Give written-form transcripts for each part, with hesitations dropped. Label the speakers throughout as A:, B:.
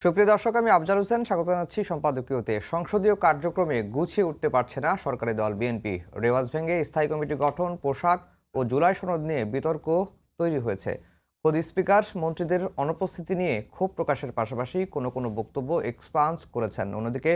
A: সুপ্রিয় দর্শক, আমি আফজাল হোসেন স্বাগত জানাচ্ছি সম্পাদকীয়তে। সংসদীয় কার্যক্রমে গুছিয়ে উঠতে পারছে না সরকারি দল বিএনপি। রেওয়াজ ভেঙে স্থায়ী কমিটি গঠন, পোশাক ও জুলাই সনদ নিয়ে বিতর্ক তৈরি হয়েছে। খোদ স্পিকার মন্ত্রীদের অনুপস্থিতি নিয়ে ক্ষোভ প্রকাশের পাশাপাশি কোনো কোনো বক্তব্য এক্সপান্স করেছেন। অন্যদিকে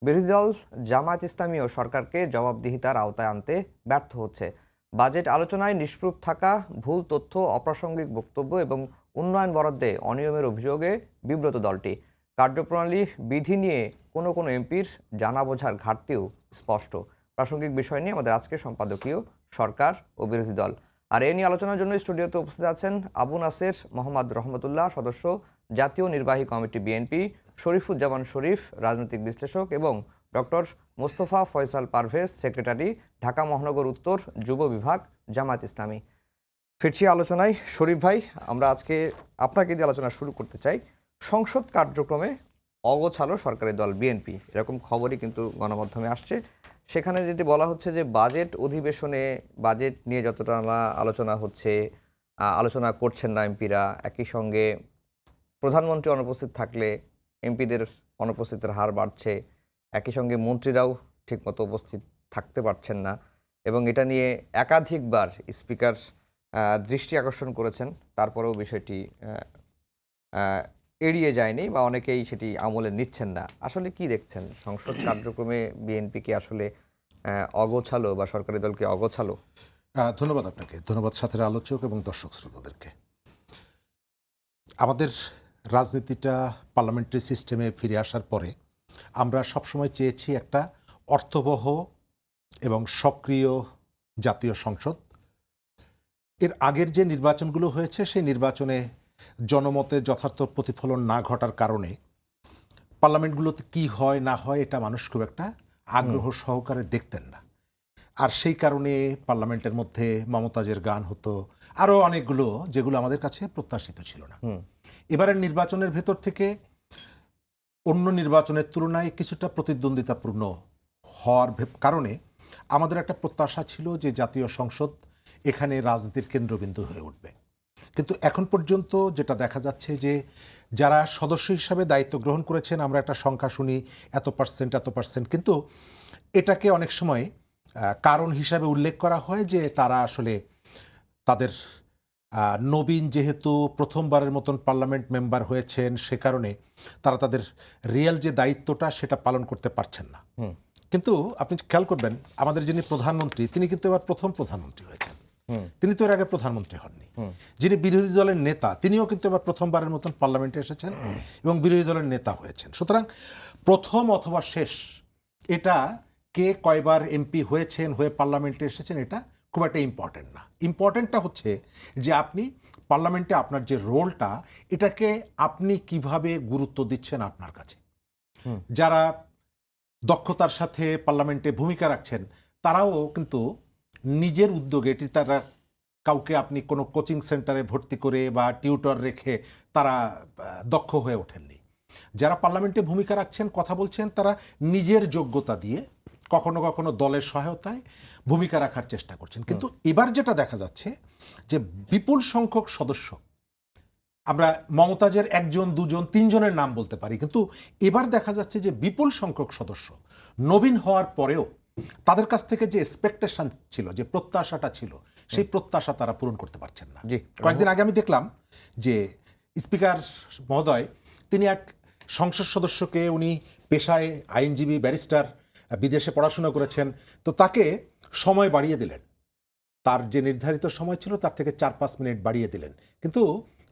A: বিরোধী দল জামায়াত ইসলামী ও সরকারকে জবাবদিহিতার আওতায় আনতে ব্যর্থ হচ্ছে। বাজেট আলোচনায় নিষ্প্রভ থাকা, ভুল তথ্য, অপ্রাসঙ্গিক বক্তব্য এবং উন্নয়ন বরাদ্দে অনিয়মের অভিযোগে বিব্রত দলটি। কার্যপ্রণালী বিধি নিয়ে কোনো কোনো এমপির জানা বোঝার ঘাটতিও স্পষ্ট। প্রাসঙ্গিক বিষয় নিয়ে আমাদের আজকের সম্পাদকীয় সরকার ও বিরোধী দল। আর এ নিয়ে আলোচনার জন্য স্টুডিওতে উপস্থিত আছেন আবু নাসের মোহাম্মদ রহমতুল্লাহ, সদস্য জাতীয় নির্বাহী কমিটি বিএনপি, শরীফুজ্জামান শরীফ, রাজনৈতিক বিশ্লেষক, এবং ডক্টর মোস্তফা ফয়সাল পারভেজ, সেক্রেটারি, ঢাকা মহানগর উত্তর যুব বিভাগ, জামায়াত ইসলামী। ফিরছি আলোচনায়। শরীফ ভাই, আমরা আজকে আপনাকে দিয়ে আলোচনা শুরু করতে চাই। সংসদ কার্যক্রমে অগোছালো সরকারি দল বিএনপি, এরকম খবরই কিন্তু গণমাধ্যমে আসছে। সেখানে যেটি বলা হচ্ছে যে বাজেট অধিবেশনে বাজেট নিয়ে যতটা আলোচনা হচ্ছে, আলোচনা করছেন না এমপিরা। একই সঙ্গে প্রধানমন্ত্রী অনুপস্থিত থাকলে এমপিদের অনুপস্থিতির হার বাড়ছে। একই সঙ্গে মন্ত্রীরাও ঠিকমতো উপস্থিত থাকতে পারছেন না, এবং এটা নিয়ে একাধিকবার স্পিকার দৃষ্টি আকর্ষণ করেছেন। তারপরেও বিষয়টি এড়িয়ে যায়নি বা অনেকেই সেটি আমলে নিচ্ছেন না। আসলে কি দেখছেন, সংসদ কার্যক্রমে বিএনপি কি আসলে অগোছালো বা সরকারি দলকে অগোছালো?
B: ধন্যবাদ আপনাকে, ধন্যবাদ সাথের আলোচক এবং দর্শক শ্রোতাদেরকে। আমাদের রাজনীতিটা পার্লামেন্টারি সিস্টেমে ফিরে আসার পরে আমরা সবসময় চেয়েছি একটা অর্থবহ এবং সক্রিয় জাতীয় সংসদ। এর আগের যে নির্বাচনগুলো হয়েছে সেই নির্বাচনে জনমতে যথার্থ প্রতিফলন না ঘটার কারণে পার্লামেন্টগুলোতে কি হয় না হয় এটা মানুষ খুব একটা আগ্রহ সহকারে দেখতেন না। আর সেই কারণে পার্লামেন্টের মধ্যে মমতাজের গান হতো, আরও অনেকগুলো যেগুলো আমাদের কাছে প্রত্যাশিত ছিল না। এবারের নির্বাচনের ভেতর থেকে অন্য নির্বাচনের তুলনায় কিছুটা প্রতিদ্বন্দ্বিতাপূর্ণ হওয়ার কারণে আমাদের একটা প্রত্যাশা ছিল যে জাতীয় সংসদ এখানে রাজনীতির কেন্দ্রবিন্দু হয়ে উঠবে। কিন্তু এখন পর্যন্ত যেটা দেখা যাচ্ছে যে যারা সদস্য হিসাবে দায়িত্ব গ্রহণ করেছেন, আমরা একটা সংখ্যা শুনি এত পার্সেন্ট, কিন্তু এটাকে অনেক সময় কারণ হিসাবে উল্লেখ করা হয় যে তারা আসলে তাদের নবীন যেহেতু প্রথমবারের মতন পার্লামেন্ট মেম্বার হয়েছেন, সে কারণে তারা তাদের রিয়েল যে দায়িত্বটা সেটা পালন করতে পারছেন না। কিন্তু আপনি খেয়াল করবেন, আমাদের যিনি প্রধানমন্ত্রী তিনি কিন্তু এবার প্রথম প্রধানমন্ত্রী হয়েছেন। তিনি তো এর আগে প্রধানমন্ত্রী হননি। যিনি বিরোধী দলের নেতা তিনিও কিন্তু এবার প্রথমবারের মতন পার্লামেন্টে এসেছেন এবং বিরোধী দলের নেতা হয়েছেন। সুতরাং প্রথম অথবা শেষ, এটা কে কয়বার এমপি হয়েছেন, হয়ে পার্লামেন্টে এসেছেন, এটা খুব একটা ইম্পর্টেন্ট না। ইম্পর্টেন্টটা হচ্ছে যে আপনি পার্লামেন্টে আপনার যে রোলটা, এটাকে আপনি কিভাবে গুরুত্ব দিচ্ছেন আপনার কাছে। যারা দক্ষতার সাথে পার্লামেন্টে ভূমিকা রাখছেন তারাও কিন্তু নিজের উদ্যোগে, এটি তারা কাউকে আপনি কোনো কোচিং সেন্টারে ভর্তি করে বা টিউটর রেখে তারা দক্ষ হয়ে ওঠেননি। যারা পার্লামেন্টে ভূমিকা রাখছেন, কথা বলছেন, তারা নিজের যোগ্যতা দিয়ে কখনো কখনো দলের সহায়তায় ভূমিকা রাখার চেষ্টা করছেন। কিন্তু এবার যেটা দেখা যাচ্ছে যে বিপুল সংখ্যক সদস্য, আমরা মমতাজের একজন, দুজন, তিনজনের নাম বলতে পারি, কিন্তু এবার দেখা যাচ্ছে যে বিপুল সংখ্যক সদস্য নবীন হওয়ার পরেও তাদের কাছ থেকে যে এক্সপেকটেশন ছিল, যে প্রত্যাশাটা ছিল, সেই প্রত্যাশা তারা পূরণ করতে পারছেন না। কয়েকদিন আগে আমি দেখলাম যে স্পিকার মহোদয় তিনি এক সংসদ সদস্যকে, উনি পেশায় আইনজীবী, ব্যারিস্টার, বিদেশে পড়াশোনা করেছেন, তো তাকে সময় বাড়িয়ে দিলেন। তার যে নির্ধারিত সময় ছিল তার থেকে 4-5 মিনিট বাড়িয়ে দিলেন, কিন্তু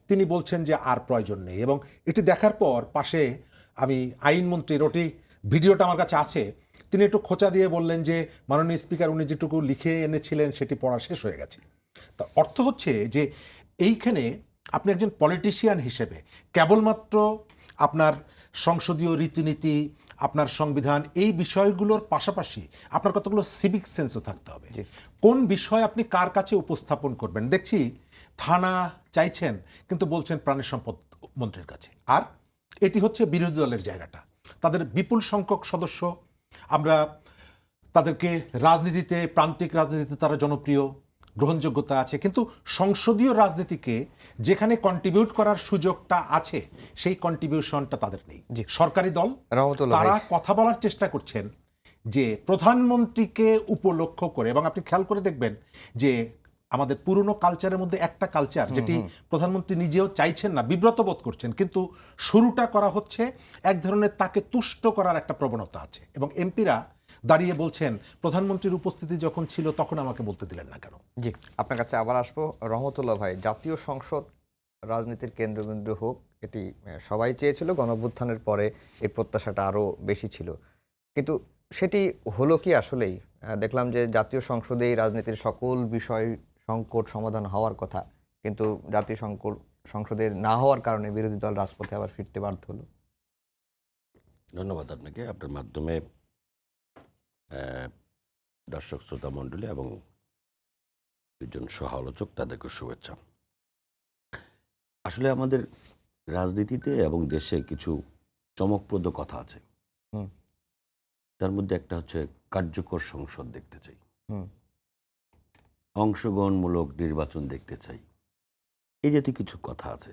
B: তিনি বলছেন যে আর প্রয়োজন নেই। এবং এটি দেখার পর পাশে আমি আইনমন্ত্রীর, ওটি ভিডিওটা আমার কাছে আছে, তিনি একটু খোঁচা দিয়ে বললেন যে মাননীয় স্পিকার উনি যেটুকু লিখে এনেছিলেন সেটি পড়া শেষ হয়ে গেছে। তা অর্থ হচ্ছে যে এইখানে আপনি একজন পলিটিশিয়ান হিসেবে কেবলমাত্র আপনার সংসদীয় রীতিনীতি, আপনার সংবিধান, এই বিষয়গুলোর পাশাপাশি আপনার কতগুলো সিভিক সেন্সও থাকতে হবে। কোন বিষয় আপনি কার কাছে উপস্থাপন করবেন। দেখছি থানা চাইছেন কিন্তু বলছেন প্রাণী সম্পদ মন্ত্রীর কাছে। আর এটি হচ্ছে বিরোধী দলের জায়গাটা, তাদের বিপুল সংখ্যক সদস্য, আমরা তাদেরকে রাজনীতিতে, প্রান্তিক রাজনীতিতে তারা জনপ্রিয়, গ্রহণযোগ্যতা আছে, কিন্তু সংসদীয় রাজনীতিকে যেখানে কন্ট্রিবিউট করার সুযোগটা আছে সেই কন্ট্রিবিউশনটা তাদের নেই।
A: জি।
B: সরকারি দল
A: রহমতুল্লাহ
B: তারা
A: ভাই।
B: কথা বলার চেষ্টা করছেন যে প্রধানমন্ত্রীকে উপলক্ষ করে, এবং আপনি খেয়াল করে দেখবেন যে আমাদের পুরনো কালচারের মধ্যে একটা কালচার যেটি প্রধানমন্ত্রী নিজেও চাইছেন না, বিব্রত বোধ করছেন, কিন্তু শুরুটা করা হচ্ছে এক ধরনের তাকে তুষ্ট করার একটা প্রবণতা আছে, এবং এমপিরা দাঁড়িয়ে বলছেন প্রধানমন্ত্রীর উপস্থিতি যখন ছিল তখন আমাকে বলতে দিলেন না কেন।
A: জি, আপনার কাছে আবার আসবো। রহমতুল্লাহ ভাই, জাতীয় সংসদ রাজনীতির কেন্দ্রবিন্দু হোক, এটি সবাই চেয়েছিল। গণঅভ্যুত্থানের পরে এই প্রত্যাশাটা আরও বেশি ছিল, কিন্তু সেটি হলো কি আসলেই? দেখলাম যে জাতীয় সংসদেই রাজনীতির সকল বিষয় সংকট সমাধান হওয়ার কথা, কিন্তু জাতীয় সংসদের না হওয়ার কারণে বিরোধী দল রাজপথে আবার ফিরতে বাধ্য হলো।
C: ধন্যবাদ আপনাকে। আপনার মাধ্যমে দর্শক শ্রোতা মণ্ডলী এবং দুজন সহ আলোচক তাদেরকে শুভেচ্ছা। আসলে আমাদের রাজনীতিতে এবং দেশে কিছু চমকপ্রদ কথা আছে।
A: হুম।
C: তার মধ্যে একটা হচ্ছে কার্যকর সংসদ দেখতে চাই,
A: হুম।
C: অংশগ্রহণমূলক নির্বাচন দেখতে চাই, এই জাতীয় কিছু কথা আছে।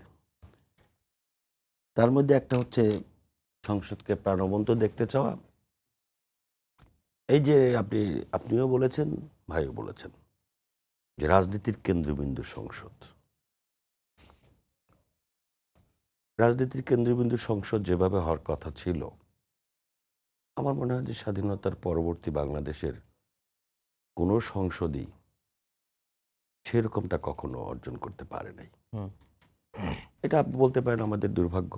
C: তার মধ্যে একটা হচ্ছে সংসদকে প্রাণবন্ত দেখতে চাওয়া। এই যে আপনিও বলেছেন, ভাইও বলেছেন যে রাজনীতির কেন্দ্রবিন্দু সংসদ। রাজনীতির কেন্দ্রবিন্দু সংসদ যেভাবে হওয়ার কথা ছিল, আমার মনে হয় যে স্বাধীনতার পরবর্তী বাংলাদেশের কোনো সংসদই সেরকমটা কখনো অর্জন করতে পারে নাই।
A: হুম।
C: এটা আপনি বলতে পারেন আমাদের দুর্ভাগ্য,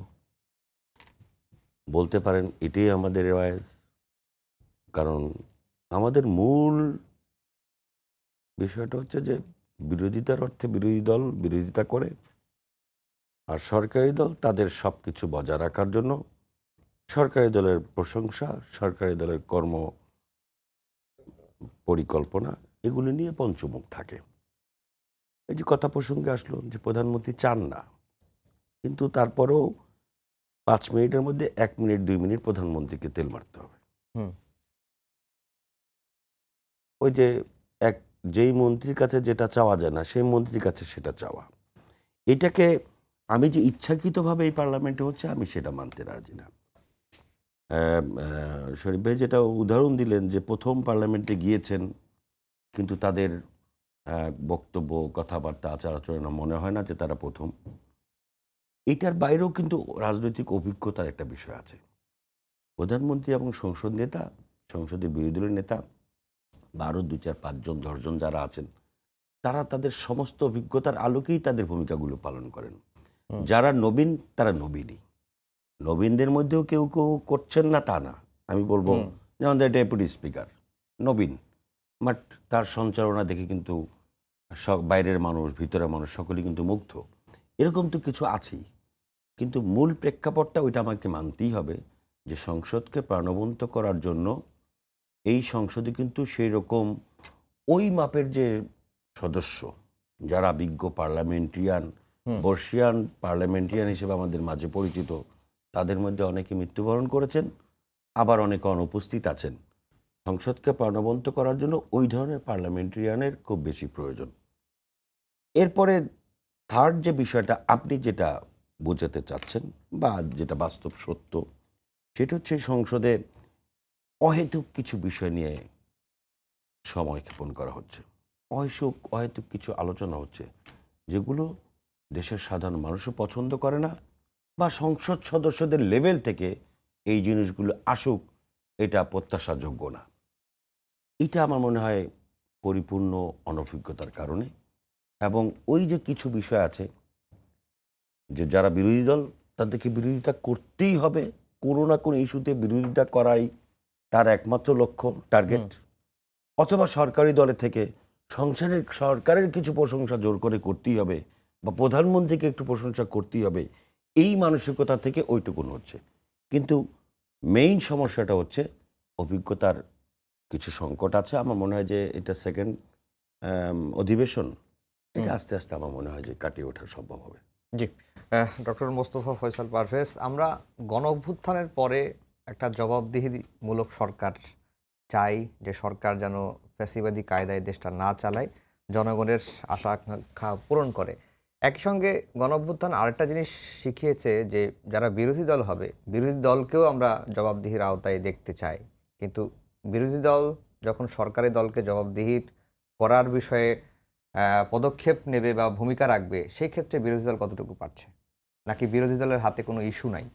C: বলতে পারেন এটাই আমাদের রেওয়াজ। কারণ আমাদের মূল বিষয়টা হচ্ছে যে বিরোধিতার অর্থে বিরোধী দল বিরোধিতা করে, আর সরকারি দল তাদের সব কিছু বজায় রাখার জন্য সরকারি দলের প্রশংসা, সরকারি দলের কর্ম পরিকল্পনা এগুলি নিয়ে পঞ্চমুখ থাকে। এই যে কথা প্রসঙ্গে আসলো যে প্রধানমন্ত্রী চান না, কিন্তু তারপরেও 5 মিনিটের মধ্যে 1 মিনিট 2 মিনিট প্রধানমন্ত্রীকে তেল মারতে হবে।
A: হুম।
C: ওই যে যেই মন্ত্রীর কাছে যেটা চাওয়া যায় না সেই মন্ত্রীর কাছে সেটা চাওয়া, এটাকে আমি যে ইচ্ছাকৃতভাবে এই পার্লামেন্টে হচ্ছে আমি সেটা মানতে রাজি না। শরীফ ভাই যেটা উদাহরণ দিলেন যে প্রথম পার্লামেন্টে গিয়েছেন, কিন্তু তাদের বক্তব্য, কথাবার্তা, আচার আচরণ মনে হয় না যে তারা প্রথম। এটার বাইরেও কিন্তু রাজনৈতিক অভিজ্ঞতার একটা বিষয় আছে। প্রধানমন্ত্রী এবং সংসদ নেতা, সংসদের বিরোধী দলের নেতা বা আরও 2, 4, 5 জন 10 জন যারা আছেন, তারা তাদের সমস্ত অভিজ্ঞতার আলোকেই তাদের ভূমিকাগুলো পালন করেন। যারা নবীন তারা নবীনই। নবীনদের মধ্যেও কেউ কেউ করছেন না তা না, আমি বলবো যেমন ডেপুটি স্পিকার নবীন, বাট তার সঞ্চালনা দেখে কিন্তু সব বাইরের মানুষ ভিতরের মানুষ সকলেই কিন্তু মুগ্ধ। এরকম তো কিছু আছেই, কিন্তু মূল প্রেক্ষাপটটা ওইটা আমাকে মানতেই হবে যে সংসদকে প্রাণবন্ত করার জন্য এই সংসদে কিন্তু সেই রকম ওই মাপের যে সদস্য যারা বিজ্ঞ পার্লামেন্টারিয়ান, বর্ষিয়ান পার্লামেন্টারিয়ান হিসেবে আমাদের মাঝে পরিচিত, তাদের মধ্যে অনেকে মৃত্যুবরণ করেছেন, আবার অনেকে অনুপস্থিত আছেন। সংসদকে প্রাণবন্ত করার জন্য ওই ধরনের পার্লামেন্টারিয়ানের খুব বেশি প্রয়োজন। এরপরে থার্ড যে বিষয়টা আপনি যেটা বোঝাতে চাচ্ছেন বা যেটা বাস্তব সত্য, সেটা হচ্ছে সংসদে অহেতুক কিছু বিষয় নিয়ে সময় ক্ষেপণ করা হচ্ছে, অহেতুক কিছু আলোচনা হচ্ছে যেগুলো দেশের সাধারণ মানুষও পছন্দ করে না, বা সংসদ সদস্যদের লেভেল থেকে এই জিনিসগুলো আসুক এটা প্রত্যাশাযোগ্য না। এটা আমার মনে হয় পরিপূর্ণ অনভিজ্ঞতার কারণে, এবং ওই যে কিছু বিষয় আছে যে যারা বিরোধী দল তাদেরকে বিরোধিতা করতেই হবে, কোনো না কোনো ইস্যুতে বিরোধিতা করাই তার একমাত্র লক্ষ্য, টার্গেট, অথবা সরকারি দলে থেকে সরকারের কিছু প্রশংসা জোর করে করতেই হবে বা প্রধানমন্ত্রীকে একটু প্রশংসা করতেই হবে, এই মানসিকতা থেকে ওইটুকুন হচ্ছে। কিন্তু মেইন সমস্যাটা হচ্ছে অভিজ্ঞতার কিছু সংকট আছে। আমার মনে হয় যে এটা সেকেন্ড অধিবেশন, এটা আস্তে আস্তে আমার মনে হয় যে কাটিয়ে ওঠা সম্ভব হবে।
A: জি, ডক্টর মোস্তফা ফয়সাল পারভেজ, আমরা গণ অভ্যুত্থানের পরে একটা জবাবদিহিমূলক সরকার চাই, যে সরকার যেন ফ্যাসিবাদী কায়দায় দেশটা না চালায়। জনগণের আশা আকাঙ্ক্ষা পূরণ করে। একই সঙ্গে গণঅভ্যুত্থান আরেকটা জিনিস শিখিয়েছে যে যারা বিরোধী দল হবে, বিরোধী দলকেও আমরা জবাবদিহির আওতায় দেখতে চাই। কিন্তু বিরোধী দল যখন সরকারি দলকে জবাবদিহির করার বিষয়ে পদক্ষেপ নেবে বা ভূমিকা রাখবে, সেই ক্ষেত্রে বিরোধী দল কতটুকু পারছে? নাকি বিরোধী দলের হাতে কোনো ইস্যু নাই?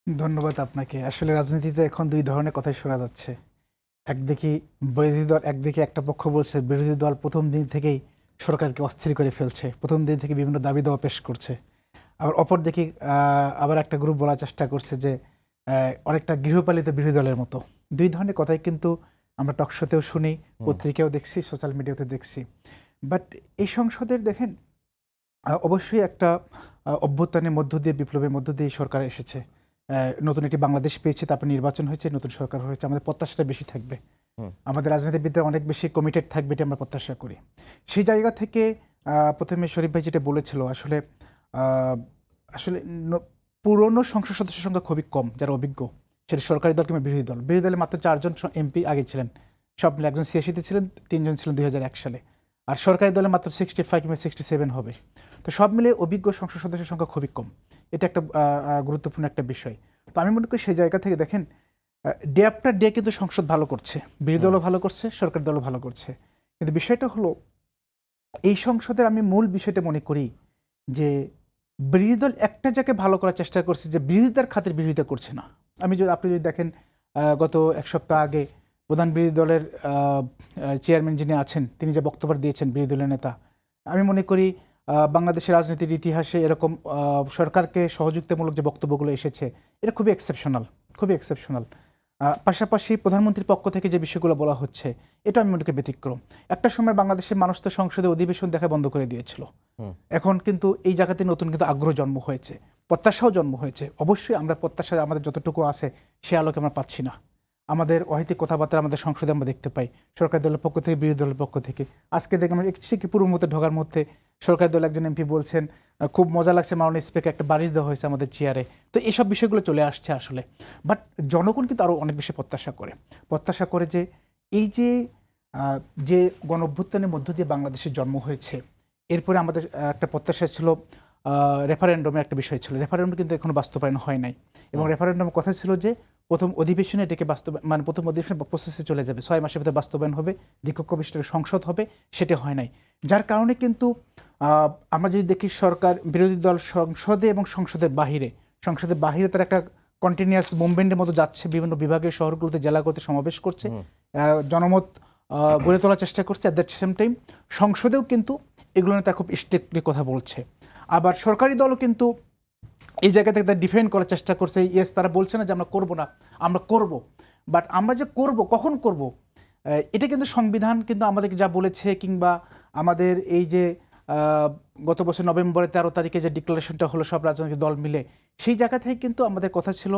D: ধন্যবাদ আপনাকে। আসলে রাজনীতিতে এখন দুই ধরনের কথাই শোনা যাচ্ছে। একদিকে বিরোধী দল, একদিকে একটা পক্ষ বলছে বিরোধী দল প্রথম দিন থেকেই সরকারকে অস্থির করে ফেলছে, প্রথম দিন থেকে বিভিন্ন দাবি দাওয়া পেশ করছে। আবার অপরদিকে আবার একটা গ্রুপ বলার চেষ্টা করছে যে অনেকটা গৃহপালিত বিরোধী দলের মতো। দুই ধরনের কথাই কিন্তু আমরা টকশোতেও শুনি, পত্রিকাও দেখছি, সোশ্যাল মিডিয়াতে দেখছি। বাট এই সংসদের দেখেন অবশ্যই একটা অভ্যুত্থানের মধ্য দিয়ে, বিপ্লবের মধ্য দিয়ে সরকার এসেছে। নতুন একটি বাংলাদেশ পেয়েছে, তারপর নির্বাচন হয়েছে, নতুন সরকার হয়েছে। আমাদের প্রত্যাশাটা বেশি থাকবে, আমাদের রাজনীতিবিদরা অনেক বেশি কমিটেড থাকবে, এটা আমরা প্রত্যাশা করি। সেই জায়গা থেকে প্রথমে শরীফ ভাই যেটা বলেছিল, আসলে আসলে পুরনো সংসদ সদস্যের সংখ্যা খুবই কম যারা অভিজ্ঞ, সেটা সরকারি দল কিংবা বিরোধী দল। বিরোধী দলে মাত্র 4 জন এমপি আগে ছিলেন, সব মিলে একজন 86-তে ছিলেন, 3 জন ছিলেন 2001 সালে। আর সরকারি দলে মাত্র 65 কিংবা 67 হবে। তো সব মিলে অভিজ্ঞ সংসদ সদস্যের সংখ্যা খুবই কম। এটা একটা গুরুত্বপূর্ণ একটা বিষয়। তো আমি মনে করি সেই জায়গা থেকে দেখেন, ডে আফটার ডে কিন্তু সংসদ ভালো করছে, বিরোধী দলও ভালো করছে, সরকারি দলও ভালো করছে। কিন্তু বিষয়টা হলো, এই সংসদের আমি মূল বিষয়টা মনে করি যে বিরোধী দল একটা জায়গায় ভালো করার চেষ্টা করছে, যে বিরোধিতার খাতির বিরোধিতা করছে না। আপনি যদি দেখেন, গত এক সপ্তাহ আগে প্রধান বিরোধী দলের চেয়ারম্যান যিনি আছেন, তিনি যে বক্তব্য দিয়েছেন, বিরোধী দলের নেতা, আমি মনে করি বাংলাদেশের রাজনীতির ইতিহাসে এরকম সরকারকে সহযোগিতামূলক যে বক্তব্যগুলো এসেছে, এটা খুবই এক্সেপশনাল, খুবই এক্সেপশনাল। পাশাপাশি প্রধানমন্ত্রীর পক্ষ থেকে যে বিষয়গুলো বলা হচ্ছে, এটা আমি মনে করি ব্যতিক্রম। একটা সময় বাংলাদেশের মানুষ তো সংসদে অধিবেশন দেখা বন্ধ করে দিয়েছিল। এখন কিন্তু এই জায়গাতে নতুন কিন্তু আগ্রহ জন্ম হয়েছে, প্রত্যাশাও জন্ম হয়েছে। অবশ্যই আমরা প্রত্যাশা আমাদের যতটুকু আছে সে আলোকে আমরা পাচ্ছি না। আমাদের অহেতুক কথাবার্তা আমাদের সংসদে আমরা দেখতে পাই, সরকারি দলের পক্ষ থেকে, বিরোধী দলের পক্ষ থেকে। আজকে দেখলাম পূর্ব মধ্যে ঢোকার মধ্যে সরকারি দল একজন এমপি বলছেন, খুব মজা লাগছে, মাননীয় স্পিকার একটা বারিশ দেওয়া হয়েছে আমাদের চেয়ারে। তো এইসব বিষয়গুলো চলে আসছে আসলে। বাট জনগণ কিন্তু আরও অনেক বেশি প্রত্যাশা করে যে এই যে গণ অভ্যুত্থানের মধ্য দিয়ে বাংলাদেশের জন্ম হয়েছে, এরপরে আমাদের একটা প্রত্যাশা ছিল, রেফারেন্ডামের একটা বিষয় ছিল। রেফারেন্ডাম কিন্তু এখনো বাস্তবায়ন হয় নাই, এবং রেফারেন্ডামের কথা ছিল যে প্রথম অধিবেশনে এটাকে প্রথম অধিবেশনে প্রসেসে চলে যাবে, 6 মাসের ভিতরে বাস্তবায়ন হবে, দ্বিকক্ষ বিশিষ্ট সংসদ হবে, সেটা হয় নাই। যার কারণে কিন্তু আমরা যদি দেখি, সরকার বিরোধী দল সংসদে এবং সংসদের বাহিরে তার একটা কন্টিনিউয়াস মুভমেন্টের মতো যাচ্ছে, বিভিন্ন বিভাগের শহরগুলোতে, জেলাগুলোতে সমাবেশ করছে, জনমত গড়ে তোলার চেষ্টা করছে। অ্যাট দ্য সেম টাইম সংসদেও কিন্তু এগুলো নিয়ে তারা খুব স্ট্রিক্টলি কথা বলছে। আবার সরকারি দলও কিন্তু এই জায়গা থেকে তারা ডিফেন্ড করার চেষ্টা করছে। ইয়েস, তারা বলছে না যে আমরা করব না, আমরা করব। বাট আমরা যে করব, কখন করব, এটা কিন্তু সংবিধান কিন্তু আমাদেরকে যা বলেছে, কিংবা আমাদের এই যে গত বছর নভেম্বরের 13 তারিখে যে ডিক্লারেশনটা হলো সব রাজনৈতিক দল মিলে, সেই জায়গা থেকে কিন্তু আমাদের কথা ছিল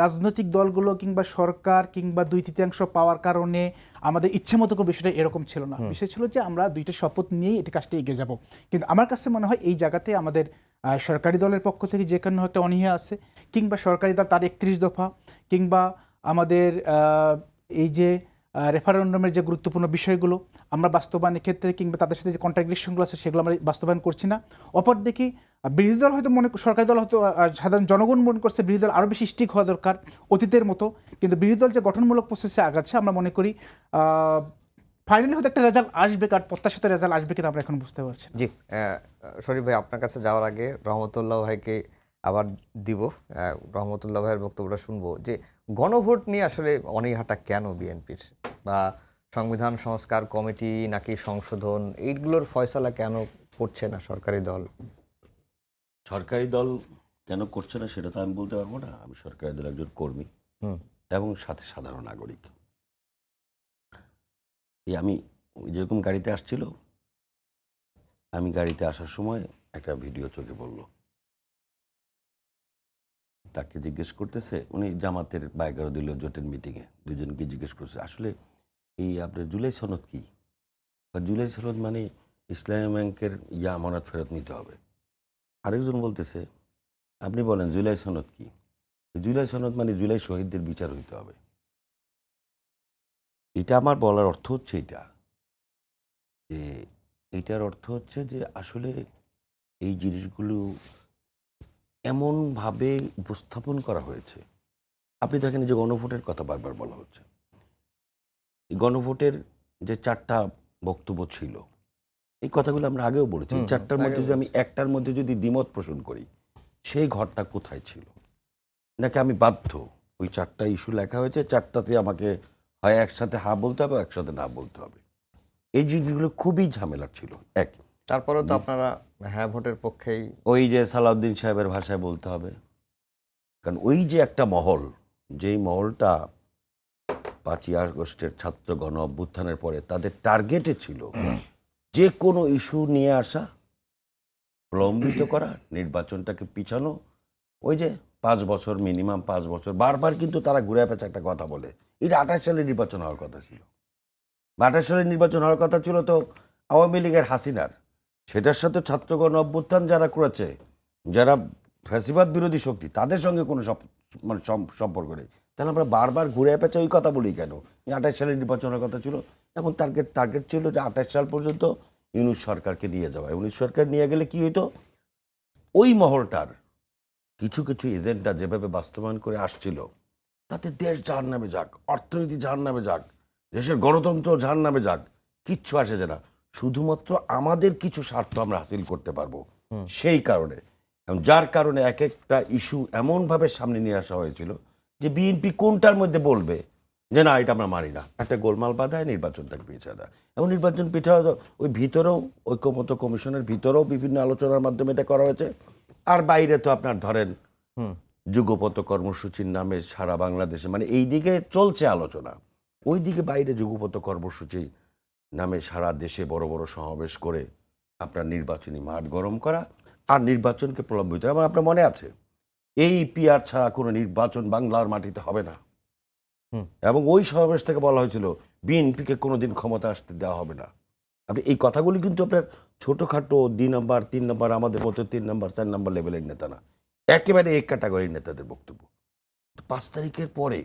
D: রাজনৈতিক দলগুলো কিংবা সরকার কিংবা 2/3 পাওয়ার কারণে আমাদের ইচ্ছে মতো করে বিষয়টা এরকম ছিল না। বিষয় ছিল যে আমরা দুইটা শপথ নিয়েই এটা কাজটা এগিয়ে যাব। কিন্তু আমার কাছে মনে হয় এই জায়গাতে আমাদের সরকারি দলের পক্ষ থেকে যে কোনো একটা অনীহা আছে, কিংবা সরকারি দল তার 31 দফা, কিংবা আমাদের এই যে রেফারেন্ডামের যে গুরুত্বপূর্ণ বিষয়গুলো আমরা বাস্তবায়নের ক্ষেত্রে, কিংবা তাদের সাথে যে কন্ট্রাডিকশনগুলো আছে, সেগুলো আমরা বাস্তবায়ন করছি না। অপরদিকে বিরোধী দল হয়তো সরকারি দল হয়তো, সাধারণ জনগণ মনে করছে বিরোধী দল আরও বেশি স্ট্রিক্ট হওয়া দরকার অতীতের মতো। কিন্তু বিরোধী দল যে গঠনমূলক প্রসেসে আগাচ্ছে, আমরা মনে করি ফাইনালি হয়তো একটা রেজাল্ট আসবে, কার প্রত্যাশিত রেজাল্ট আসবে কিনা আমরা এখন বুঝতে পারছি।
A: জি, শরীফ ভাই, আপনার কাছে যাওয়ার আগে রহমতুল্লাহ ভাইকে আবার দিব, রহমতুল্লাহ ভাইয়ের বক্তব্যটা শুনবো যে গণভোট নিয়ে আসলে অনীহাটা কেন বিএনপির, বা সংবিধান সংস্কার কমিটি নাকি সংশোধন, এইগুলোর ফয়সালা কেন করছে না সরকারি দল?
C: সরকারি দল কেন করছে না সেটা তো আমি বলতে পারবো না। আমি সরকারি দলের একজন কর্মী এবং সাথে সাধারণ নাগরিক। আমি যেরকম গাড়িতে আসছিল, আমি গাড়িতে আসার সময় একটা ভিডিও চোখে পড়লো। তাকে জিজ্ঞেস করতেছে, উনি জামাতের বায়োগ্রাফি দিল জোটের মিটিংয়ে, দুজনকে জিজ্ঞেস করছে আসলে এই আপনার জুলাই সনদ কি? জুলাই সনদ মানে ইসলামী ব্যাংকের আমানত ফেরত নিতে হবে। আরেকজন বলতেছে, আপনি বলেন জুলাই সনদ কি? জুলাই সনদ মানে জুলাই শহীদদের বিচার হইতে হবে। এটা আমার বলার অর্থ হচ্ছে এটা যে এইটার অর্থ হচ্ছে যে আসলে এই জিনিসগুলো এমনভাবে উপস্থাপন করা হয়েছে। আপনি দেখেন যে গণভোটের কথা বারবার বলা হচ্ছে। এই গণভোটের যে 4টা বক্তব্য ছিল, এই কথাগুলো আমরা আগেও বলেছি। 4টার মধ্যে যদি আমি একটার মধ্যে যদি দ্বিমত পোষণ করি, সেই ঘরটা কোথায় ছিল? নাকি আমি বাধ্য, ওই 4টা ইস্যু লেখা হয়েছে, 4টাতে আমাকে হয় একসাথে হ্যাঁ বলতে হবে, একসাথে না বলতে হবে। এই জিনিসগুলো খুবই ঝামেলার ছিল। এক,
A: তারপরেও তো আপনারা হ্যাঁ ভোটের পক্ষেই।
C: ওই যে সালাউদ্দিন সাহেবের ভাষায় বলতে হবে, কারণ ওই যে একটা মহল, যেই মহলটা 5ই আগস্টের ছাত্র গণ অভ্যুত্থানের পরে তাদের টার্গেটে ছিল যে কোনো ইস্যু নিয়ে আসা, প্রলম্বিত করা, নির্বাচনটাকে পিছানো। ওই যে 5 বছর, মিনিমাম 5 বছর, বারবার কিন্তু তারা ঘুরে পেঁচে একটা কথা বলে। এটা 28 সালে নির্বাচন হওয়ার কথা ছিল। 28 সালে নির্বাচন হওয়ার কথা ছিল তো আওয়ামী লীগের হাসিনার। সেটার সাথে ছাত্র গণ অভ্যুত্থান যারা করেছে, যারা ফ্যাসিবাদ বিরোধী শক্তি, তাদের সঙ্গে কোনো মানে সম্পর্ক নেই। তাহলে আমরা বারবার ঘুরে পেঁচে ওই কথা বলি কেন? 28 সালে নির্বাচনের কথা ছিল। এখন টার্গেট ছিল যে 28 সাল পর্যন্ত ইউনূস সরকারকে নিয়ে যাওয়া। ইউনূস সরকার নিয়ে গেলে কি হইতো? ওই মহলটার কিছু কিছু এজেন্ডা যেভাবে বাস্তবায়ন করে আসছিল, তাতে দেশ জাহান্নামে যাক, অর্থনীতি জাহান্নামে যাক, দেশের গণতন্ত্র জাহান্নামে যাক, কিচ্ছু আসে যায় না। শুধুমাত্র আমাদের কিছু স্বার্থ আমরা হাসিল করতে পারবো, সেই কারণে। যার কারণে এক একটা ইস্যু এমনভাবে সামনে নিয়ে আসা হয়েছিল যে বিএনপি কোনটার মধ্যে বলবে যে না এটা আমরা মানি না, একটা গোলমাল বাঁধায় নির্বাচনটাকে পিছিয়ে দেয়। এবং নির্বাচন পিঠা ওই ভিতরেও ঐক্যমত্য কমিশনের ভিতরেও বিভিন্ন আলোচনার মাধ্যমে এটা করা হয়েছে। আর বাইরে তো আপনার ধরেন যুগপথ কর্মসূচির নামে সারা বাংলাদেশে, মানে এই দিকে চলছে আলোচনা, ওই দিকে বাইরে যুগপথ কর্মসূচি নামে সারা দেশে বড় বড় সমাবেশ করে আপনার নির্বাচনী মাঠ গরম করা আর নির্বাচনকে প্রলম্বিত। এবং আপনার মনে আছে, এই পিআর ছাড়া কোনো নির্বাচন বাংলার মাটিতে হবে না। এবং ওই সমাবেশ থেকে বলা হয়েছিল বিএনপিকে কোনোদিন ক্ষমতা আসতে দেওয়া হবে না। আপনি এই কথাগুলি কিন্তু আপনার ছোটোখাটো 2 নম্বর 3 নম্বর আমাদের মতো 3 নম্বর 4 নম্বর লেভেলের নেতা না, একেবারে এক ক্যাটাগরির নেতাদের বক্তব্য। 5 তারিখের পরে,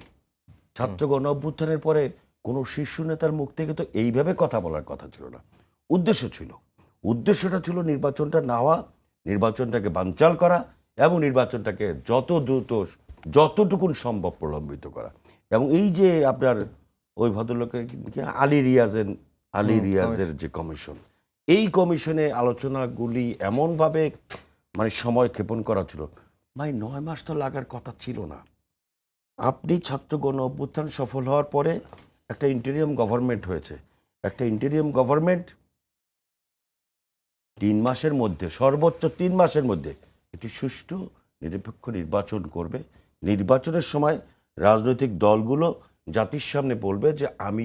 C: ছাত্র গণ অভ্যুত্থানের পরে কোনো শীর্ষ নেতার মুখ থেকে তো এইভাবে কথা বলার কথা ছিল না। উদ্দেশ্যটা ছিল নির্বাচনটা না হওয়া, নির্বাচনটাকে বানচাল করা এবং নির্বাচনটাকে যত দ্রুত যতটুকুন সম্ভব প্রলম্বিত করা। এবং এই যে আপনার ওই ভদ্রলোকের আলী রিয়াজের যে কমিশন, এই কমিশনে আলোচনাগুলি এমনভাবে মানে সময় ক্ষেপণ করা ছিল, ভাই 9 মাস তো লাগার কথা ছিল না। আপনি ছাত্র গণ অভ্যুত্থান সফল হওয়ার পরে একটা ইন্টেরিয়াম গভর্নমেন্ট হয়েছে। একটা ইন্টেরিয়াম গভর্নমেন্ট 3 মাসের মধ্যে, সর্বোচ্চ 3 মাসের মধ্যে একটি সুষ্ঠু নিরপেক্ষ নির্বাচন করবে। নির্বাচনের সময় রাজনৈতিক দলগুলো জাতির সামনে বলবে যে আমি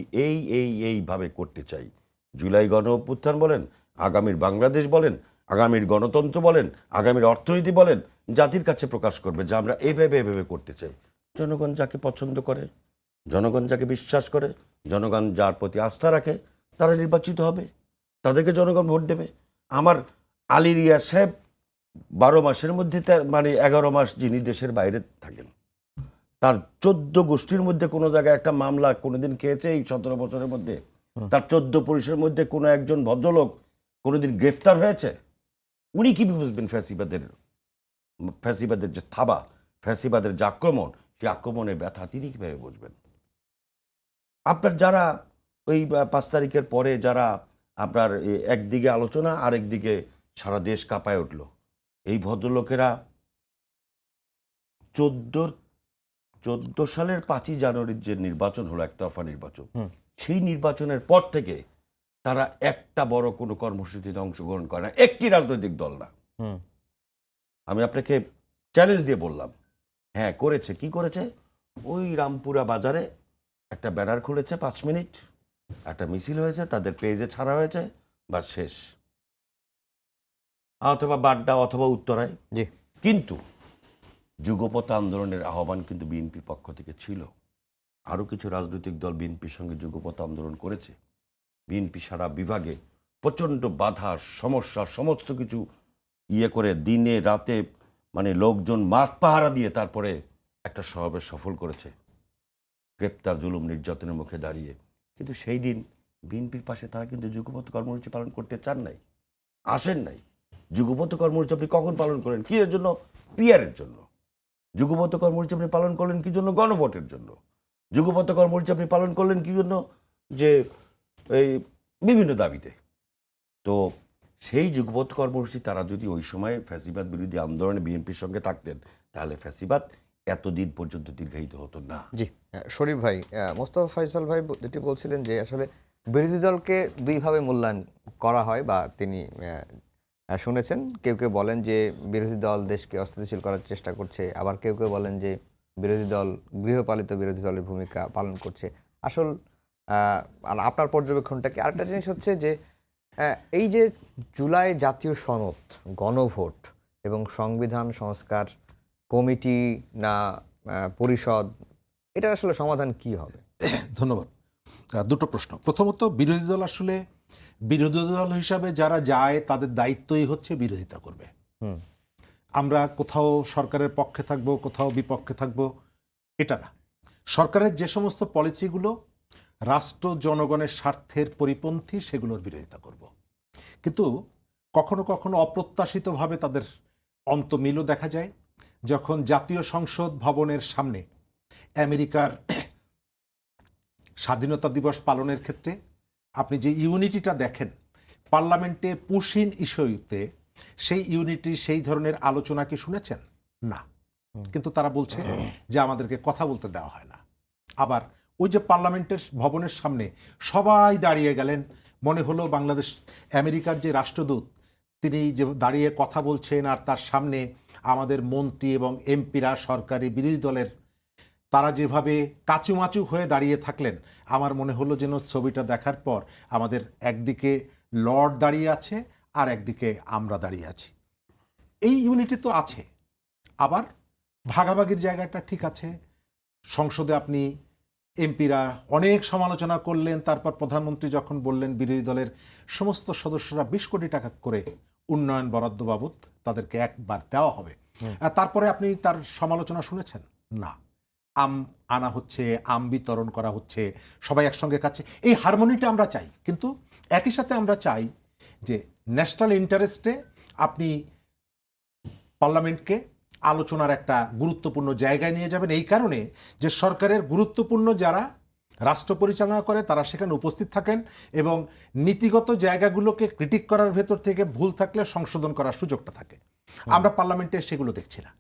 C: এইভাবে করতে চাই। জুলাই গণ অভ্যুত্থান বলেন, আগামীর বাংলাদেশ বলেন, আগামীর গণতন্ত্র বলেন, আগামীর অর্থনীতি বলেন, জাতির কাছে প্রকাশ করবে যে আমরা এইভাবে করতে চাই। জনগণ যাকে পছন্দ করে, জনগণ যাকে বিশ্বাস করে, জনগণ যার প্রতি আস্থা রাখে, তারা নির্বাচিত হবে, তাদেরকে জনগণ ভোট দেবে। আমার আলী রিয়াজ সাহেব 12 মাসের মধ্যে মানে 11 মাস যিনি দেশের বাইরে থাকেন, তার 14 গোষ্ঠীর মধ্যে কোনো জায়গায় একটা মামলা কোনোদিন খেয়েছে এই 17 বছরের মধ্যে? তার 14 পুরুষের মধ্যে কোনো একজন ভদ্রলোক কোনোদিন গ্রেফতার হয়েছে? উনি কি বুঝবেন ফ্যাসিবাদের যে থাবা, ফ্যাসিবাদের যে আক্রমণ, সেই আক্রমণের ব্যথা তিনি কীভাবে বুঝবেন? আপনার যারা ওই 5 তারিখের পরে যারা আপনার একদিকে আলোচনা আর একদিকে সারা দেশ কাঁপায় উঠল, এই ভদ্রলোকেরা 14 সালের 5ই জানুয়ারির যে নির্বাচন হলো, একতরফা নির্বাচন, সেই নির্বাচনের পর থেকে তারা একটা বড় কোনো কর্মসূচিতে অংশগ্রহণ করে না, একটি রাজনৈতিক দল না। আমি আপনাকে চ্যালেঞ্জ দিয়ে বললাম, হ্যাঁ করেছে। কি করেছে? ওই রামপুরা বাজারে একটা ব্যানার খুলেছে, 5 মিনিট একটা মিছিল হয়েছে, তাদের পেজে ছাড়া হয়েছে, বা শেষ। অথবা বাড্ডা অথবা উত্তরায়। কিন্তু যুগপথ আন্দোলনের আহ্বান কিন্তু বিএনপির পক্ষ থেকে ছিল। আরও কিছু রাজনৈতিক দল বিএনপির সঙ্গে যুগপথ আন্দোলন করেছে। বিএনপি সারা বিভাগে প্রচণ্ড বাধা, সমস্যা, সমস্ত কিছু করে দিনে রাতে মানে লোকজন মাঠ পাহারা দিয়ে তারপরে একটা সমাবেশ সফল করেছে, গ্রেপ্তার, জুলুম, নির্যাতনের মুখে দাঁড়িয়ে। কিন্তু সেই দিন বিএনপির পাশে তারা কিন্তু যুগপৎ কর্মসূচি পালন করতে চান নাই, আসেন নাই। যুগপৎ কর্মসূচি আপনি কখন পালন করেন? কি এর জন্য? পিয়ারের জন্য। যুগপৎ কর্মসূচি আপনি পালন করলেন কি জন্য? গণভোটের জন্য। যুগপৎ কর্মসূচি আপনি পালন করলেন কি জন্য? যে এই বিভিন্ন দাবিতে। তো সেই যুগপৎ কর্মসূচি তারা যদি ওই সময় ফ্যাসিবাদ বিরোধী আন্দোলনে বিএনপির সঙ্গে থাকতেন, তাহলে ফ্যাসিবাদ এতদিন পর্যন্ত দীর্ঘায়িত হতো না।
A: জি, শরীফ ভাই, মোস্তফা ফয়সাল ভাই যেটি বলছিলেন যে আসলে বিরোধী দলকে দুইভাবে মূল্যায়ন করা হয় বা তিনি শুনেছেন, কেউ কেউ বলেন যে বিরোধী দল দেশকে অস্থিতিশীল করার চেষ্টা করছে, আবার কেউ কেউ বলেন যে বিরোধী দল গৃহপালিত বিরোধী দলের ভূমিকা পালন করছে। আসল আর আপনার পর্যবেক্ষণটা কি? আরেকটা জিনিস হচ্ছে যে এই যে জুলাই জাতীয় সনদ, গণভোট এবং সংবিধান সংস্কার কমিটি না পরিষদ, এটার আসলে সমাধান কি হবে?
B: ধন্যবাদ। দুটো প্রশ্ন। প্রথমত, বিরোধী দল আসলে বিরোধী দল হিসাবে যারা যায় তাদের দায়িত্বই হচ্ছে বিরোধিতা করবে। আমরা কোথাও সরকারের পক্ষে থাকবো, কোথাও বিপক্ষে থাকবো, এটা না। সরকারের যে সমস্ত পলিসিগুলো রাষ্ট্র জনগণের স্বার্থের পরিপন্থী, সেগুলোর বিরোধিতা করব। কিন্তু কখনো কখনো অপ্রত্যাশিতভাবে তাদের অন্তমিলও দেখা যায়। যখন জাতীয় সংসদ ভবনের সামনে আমেরিকার স্বাধীনতা দিবস পালনের ক্ষেত্রে আপনি যে ইউনিটিটা দেখেন পার্লামেন্টে পুশিন ইস্যুতে, সেই ইউনিটি, সেই ধরনের আলোচনা কি শুনেছেন? না। কিন্তু তারা বলছে যে আমাদেরকে কথা বলতে দেওয়া হয় না। আবার ওই যে পার্লামেন্টের ভবনের সামনে সবাই দাঁড়িয়ে গেলেন, মনে হলো বাংলাদেশ আমেরিকার যে রাষ্ট্রদূত তিনি যে দাঁড়িয়ে কথা বলছেন, আর তার সামনে আমাদের মন্ত্রী এবং এমপিরা, সরকারি বিরোধী দলের, তারা যেভাবে কাচুমাচু হয়ে দাঁড়িয়ে থাকলেন, আমার মনে হলো যেন ছবিটা দেখার পর আমাদের একদিকে লর্ড দাঁড়িয়ে আছে আর একদিকে আমরা দাঁড়িয়ে আছি। এই ইউনিটি তো আছে। আবার ভাগাভাগির জায়গাটা ঠিক আছে। সংসদে আপনি এমপিরা অনেক সমালোচনা করলেন, তারপর প্রধানমন্ত্রী যখন বললেন বিরোধী দলের সমস্ত সদস্যরা 20 কোটি টাকা করে উন্নয়ন বরাদ্দ বাবদ তাদেরকে একবার দেওয়া হবে, তারপরে আপনি তার সমালোচনা শুনেছেন? না। আম আনা হচ্ছে, আম বিতরণ করা হচ্ছে, সবাই একসঙ্গে খাচ্ছে। এই হারমোনিটা আমরা চাই। কিন্তু একই সাথে আমরা চাই যে ন্যাশনাল ইন্টারেস্টে আপনি পার্লামেন্টকে আলোচনার একটা গুরুত্বপূর্ণ জায়গায় নিয়ে যাবেন, এই কারণে যে সরকারের গুরুত্বপূর্ণ যারা রাষ্ট্র পরিচালনা করে তারা সেখানে উপস্থিত থাকেন এবং নীতিগত জায়গাগুলোকে ক্রিটিক করার ভেতর থেকে ভুল থাকলে সংশোধন করার সুযোগটা থাকে। আমরা পার্লামেন্টে সেগুলো দেখছি না।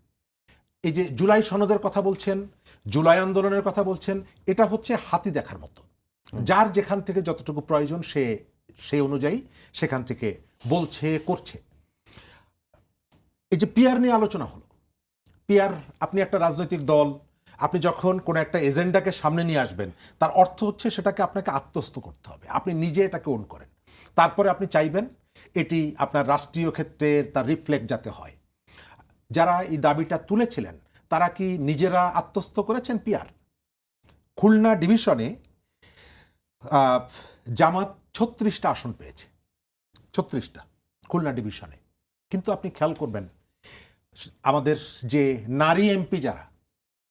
B: এই যে জুলাই সনদের কথা বলছেন, জুলাই আন্দোলনের কথা বলছেন, এটা হচ্ছে হাতি দেখার মতো। যার যেখান থেকে যতটুকু প্রয়োজন সে সেই অনুযায়ী সেখান থেকে বলছে, করছে। এই যে পিআর নিয়ে আলোচনা হলো, পিআর, আপনি একটা রাজনৈতিক দল, আপনি যখন কোনো একটা এজেন্ডাকে সামনে নিয়ে আসবেন, তার অর্থ হচ্ছে সেটাকে আপনাকে আত্মস্থ করতে হবে, আপনি নিজে এটাকে ওন করেন, তারপরে আপনি চাইবেন এটি আপনার রাষ্ট্রীয় ক্ষেত্রে তার রিফ্লেক্ট যাতে হয়। যারা এই দাবিটা তুলেছিলেন তারা কি নিজেরা আত্মস্থ করেছেন পিআর? খুলনা ডিভিশনে জামাত 36টা আসন পেয়েছে, 36টা খুলনা ডিভিশনে। কিন্তু আপনি খেয়াল করবেন আমাদের যে নারী এমপি যারা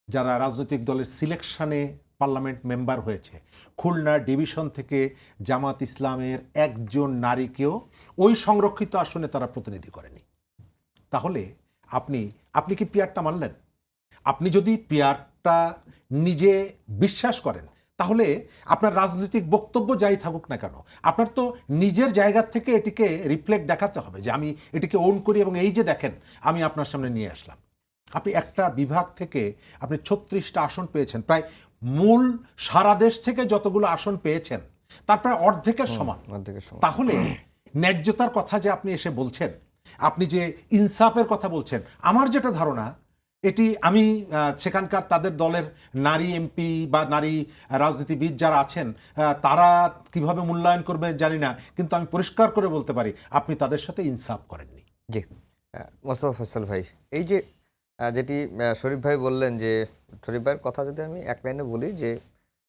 B: যারা রাজনৈতিক দলের সিলেকশনে পার্লামেন্ট মেম্বার হয়েছে, খুলনা ডিভিশন থেকে জামাত ইসলামের একজন নারীকেও ওই সংরক্ষিত আসনে তারা প্রতিনিধি করেনি। তাহলে আপনি কি পিআরটা মানলেন? আপনি যদি পিআরটা নিজে বিশ্বাস করেন তাহলে আপনার রাজনৈতিক বক্তব্য যাই থাকুক না কেন, আপনার তো নিজের জায়গা থেকে এটিকে রিফ্লেক্ট দেখাতে হবে যে আমি এটিকে ওন করি এবং এই যে দেখেন আমি আপনার সামনে নিয়ে আসলাম। আপনি একটা বিভাগ থেকে আপনি 36টা আসন পেয়েছেন, প্রায় মূল সারা দেশ থেকে যতগুলো আসন পেয়েছেন তার প্রায় অর্ধেকের সমান। তাহলে ন্যায্যতার কথা যে আপনি এসে বলছেন, আপনি যে ইনসাফের কথা বলছেন, আমার যেটা ধারণা এটি আমি সেখানকার তাদের দলের নারী এমপি বা নারী রাজনীতিবিদ যারা আছেন তারা কিভাবে মূল্যায়ন করবে জানি না, কিন্তু আমি পরিষ্কার করে বলতে পারি আপনি তাদের সাথে ইনসাফ করেননি।
A: জি, মোস্তফা ফয়সাল ভাই, এই যে যেটি শরীফ ভাই বললেন, যে শরীফ ভাইয়ের কথা যদি আমি এক লাইনে বলি, যে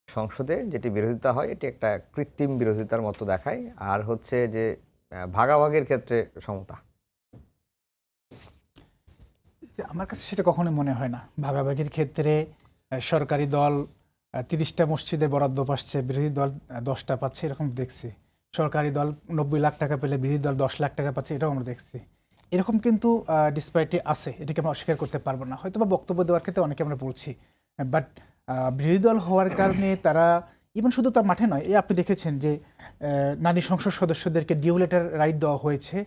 A: সংসদে যেটি বিরোধিতা হয় এটি একটা কৃত্রিম বিরোধিতার মতো দেখায়, আর হচ্ছে যে ভাগাভাগির ক্ষেত্রে সমতা।
D: আমার কাছে সেটা কখনোই মনে হয় না। ভাগাভাগির ক্ষেত্রে সরকারি দল 30টা মসজিদে বরাদ্দ পাচ্ছে, বিরোধী দল 10টা পাচ্ছে, এরকম দেখছি। সরকারি দল 90 লাখ টাকা পেলে বিরোধী দল 10 লাখ টাকা পাচ্ছে, এটাও আমরা দেখছি। এরকম কিন্তু ডিসপ্যারিটি আছে, এটাকে আমরা অস্বীকার করতে পারবো না। হয়তো বা বক্তব্য দেওয়ার ক্ষেত্রে অনেকে আমরা বলছি, বাট বিরোধী দল হওয়ার কারণে তারা ইভেন শুধু তার মাঠে নয়, এই আপনি দেখেছেন যে নারী সংসদ সদস্যদেরকে ডিউ লেটার রাইট দেওয়া হয়েছে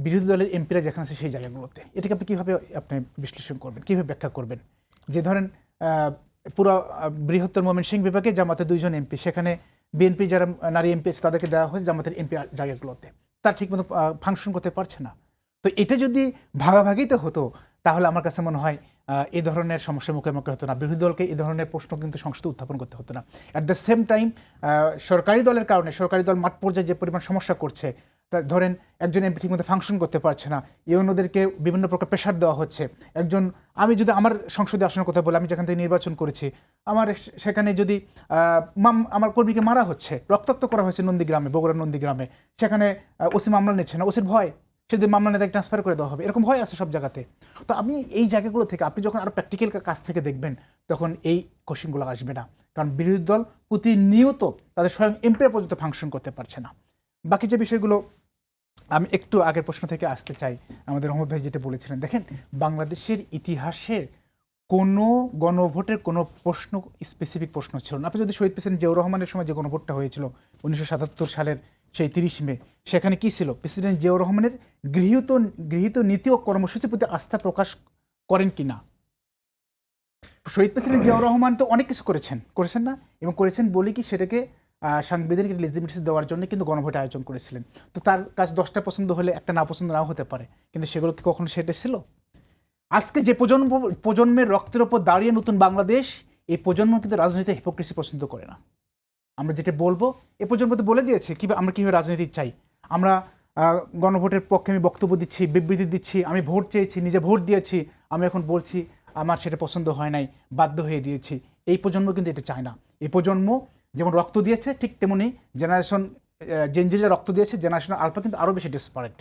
D: বিরোধী দলের এমপিরা যেখানে আছে সেই জায়গাগুলোতে। এটাকে আপনি কীভাবে আপনি বিশ্লেষণ করবেন, কীভাবে ব্যাখ্যা করবেন? যে ধরেন পুরো বৃহত্তর ময়মনসিংহ বিভাগে জামাতের 2 জন এমপি, সেখানে বিএনপি যারা নারী এমপি আছে তাদেরকে দেওয়া হয়েছে জামাতের এমপি জায়গাগুলোতে, তার ঠিকমতো ফাংশন করতে পারছে না। তো এটা যদি ভাগাভাগিতে হতো তাহলে আমার কাছে মনে হয় এই ধরনের সমস্যার মুখোমুখি হতো না, বিরোধী দলকে এই ধরনের প্রশ্ন কিন্তু সংসদে উত্থাপন করতে হতো না। অ্যাট দ্য সেম টাইম সরকারি দলের কারণে সরকারি দল মাঠ পর্যায়ে যে পরিমাণ সমস্যা করছে, তা ধরেন একজন এমপি ঠিকমতো ফাংশন করতে পারছে না, এই অন্যদেরকে বিভিন্ন প্রকার প্রেশার দেওয়া হচ্ছে। আমি যদি আমার সংসদে আসনের কথা বলি, আমি যেখান থেকে নির্বাচন করেছি, আমার সেখানে যদি আমার কর্মীকে মারা হচ্ছে, রক্তাক্ত করা হয়েছে নন্দীগ্রামে, বগুড়ার নন্দীগ্রামে, সেখানে ওসি মামলা নিচ্ছে না, ওসির ভয় সেদিন মামলা নেতাকে ট্রান্সফার করে দেওয়া হবে, এরকম ভয় আছে সব জায়গাতে। তো আমি এই জায়গাগুলো থেকে আপনি যখন আরও প্র্যাকটিক্যাল কাজ থেকে দেখবেন তখন এই কোশ্চেনগুলো আসবে না, কারণ বিরোধী দল প্রতিনিয়ত তাদের স্বয়ং এমপিরা পর্যন্ত ফাংশন করতে পারছে না। বাকি যে বিষয়গুলো আমি একটু আগের প্রশ্ন থেকে আসতে চাই, আমাদের রহমত ভাই যেটা বলেছিলেন, দেখেন বাংলাদেশের ইতিহাসের কোনো গণভোটের কোনো প্রশ্ন স্পেসিফিক প্রশ্ন ছিল না। আপনি যদি শহীদ প্রেসিডেন্ট জিয়াউর রহমানের সময় যে গণভোটটা হয়েছিল 1977 সালের সেই 30 মে, সেখানে কি ছিল? প্রেসিডেন্ট জিয়াউর রহমানের গৃহীত নীতি ও কর্মসূচির প্রতি আস্থা প্রকাশ করেন কি না। শহীদ প্রেসিডেন্ট জিয়াউর রহমান তো অনেক কিছু করেছেন না, এবং করেছেন বলে কি সেটাকে সাংবিধানিক লেজিটিমেসি দেওয়ার জন্য কিন্তু গণভোট আয়োজন করেছিলেন। তো তার কাছে 10টা পছন্দ হলে একটা না পছন্দ নাও হতে পারে, কিন্তু সেগুলো কি কখনো সেটা ছিল? আজকে যে প্রজন্মের রক্তের ওপর দাঁড়িয়ে নতুন বাংলাদেশ, এই প্রজন্ম কিন্তু রাজনীতি হিপোক্রেসি পছন্দ করে না। আমরা যেটা বলবো, এ প্রজন্ম তো বলে দিয়েছে আমরা কীভাবে রাজনীতি চাই। আমরা গণভোটের পক্ষে আমি বক্তব্য দিচ্ছি, বিবৃতি দিচ্ছি, আমি ভোট চেয়েছি, নিজে ভোট দিয়েছি, আমি এখন বলছি আমার সেটা পছন্দ হয় নাই, বাধ্য হয়ে দিয়েছি। এই প্রজন্ম কিন্তু এটা চায় না। এই প্রজন্ম যেমন রক্ত দিয়েছে, ঠিক তেমনি জেনারেশন জেনজিরা রক্ত দিয়েছে, জেনারেশন আলফা কিন্তু আরও বেশি ডেসপারেট।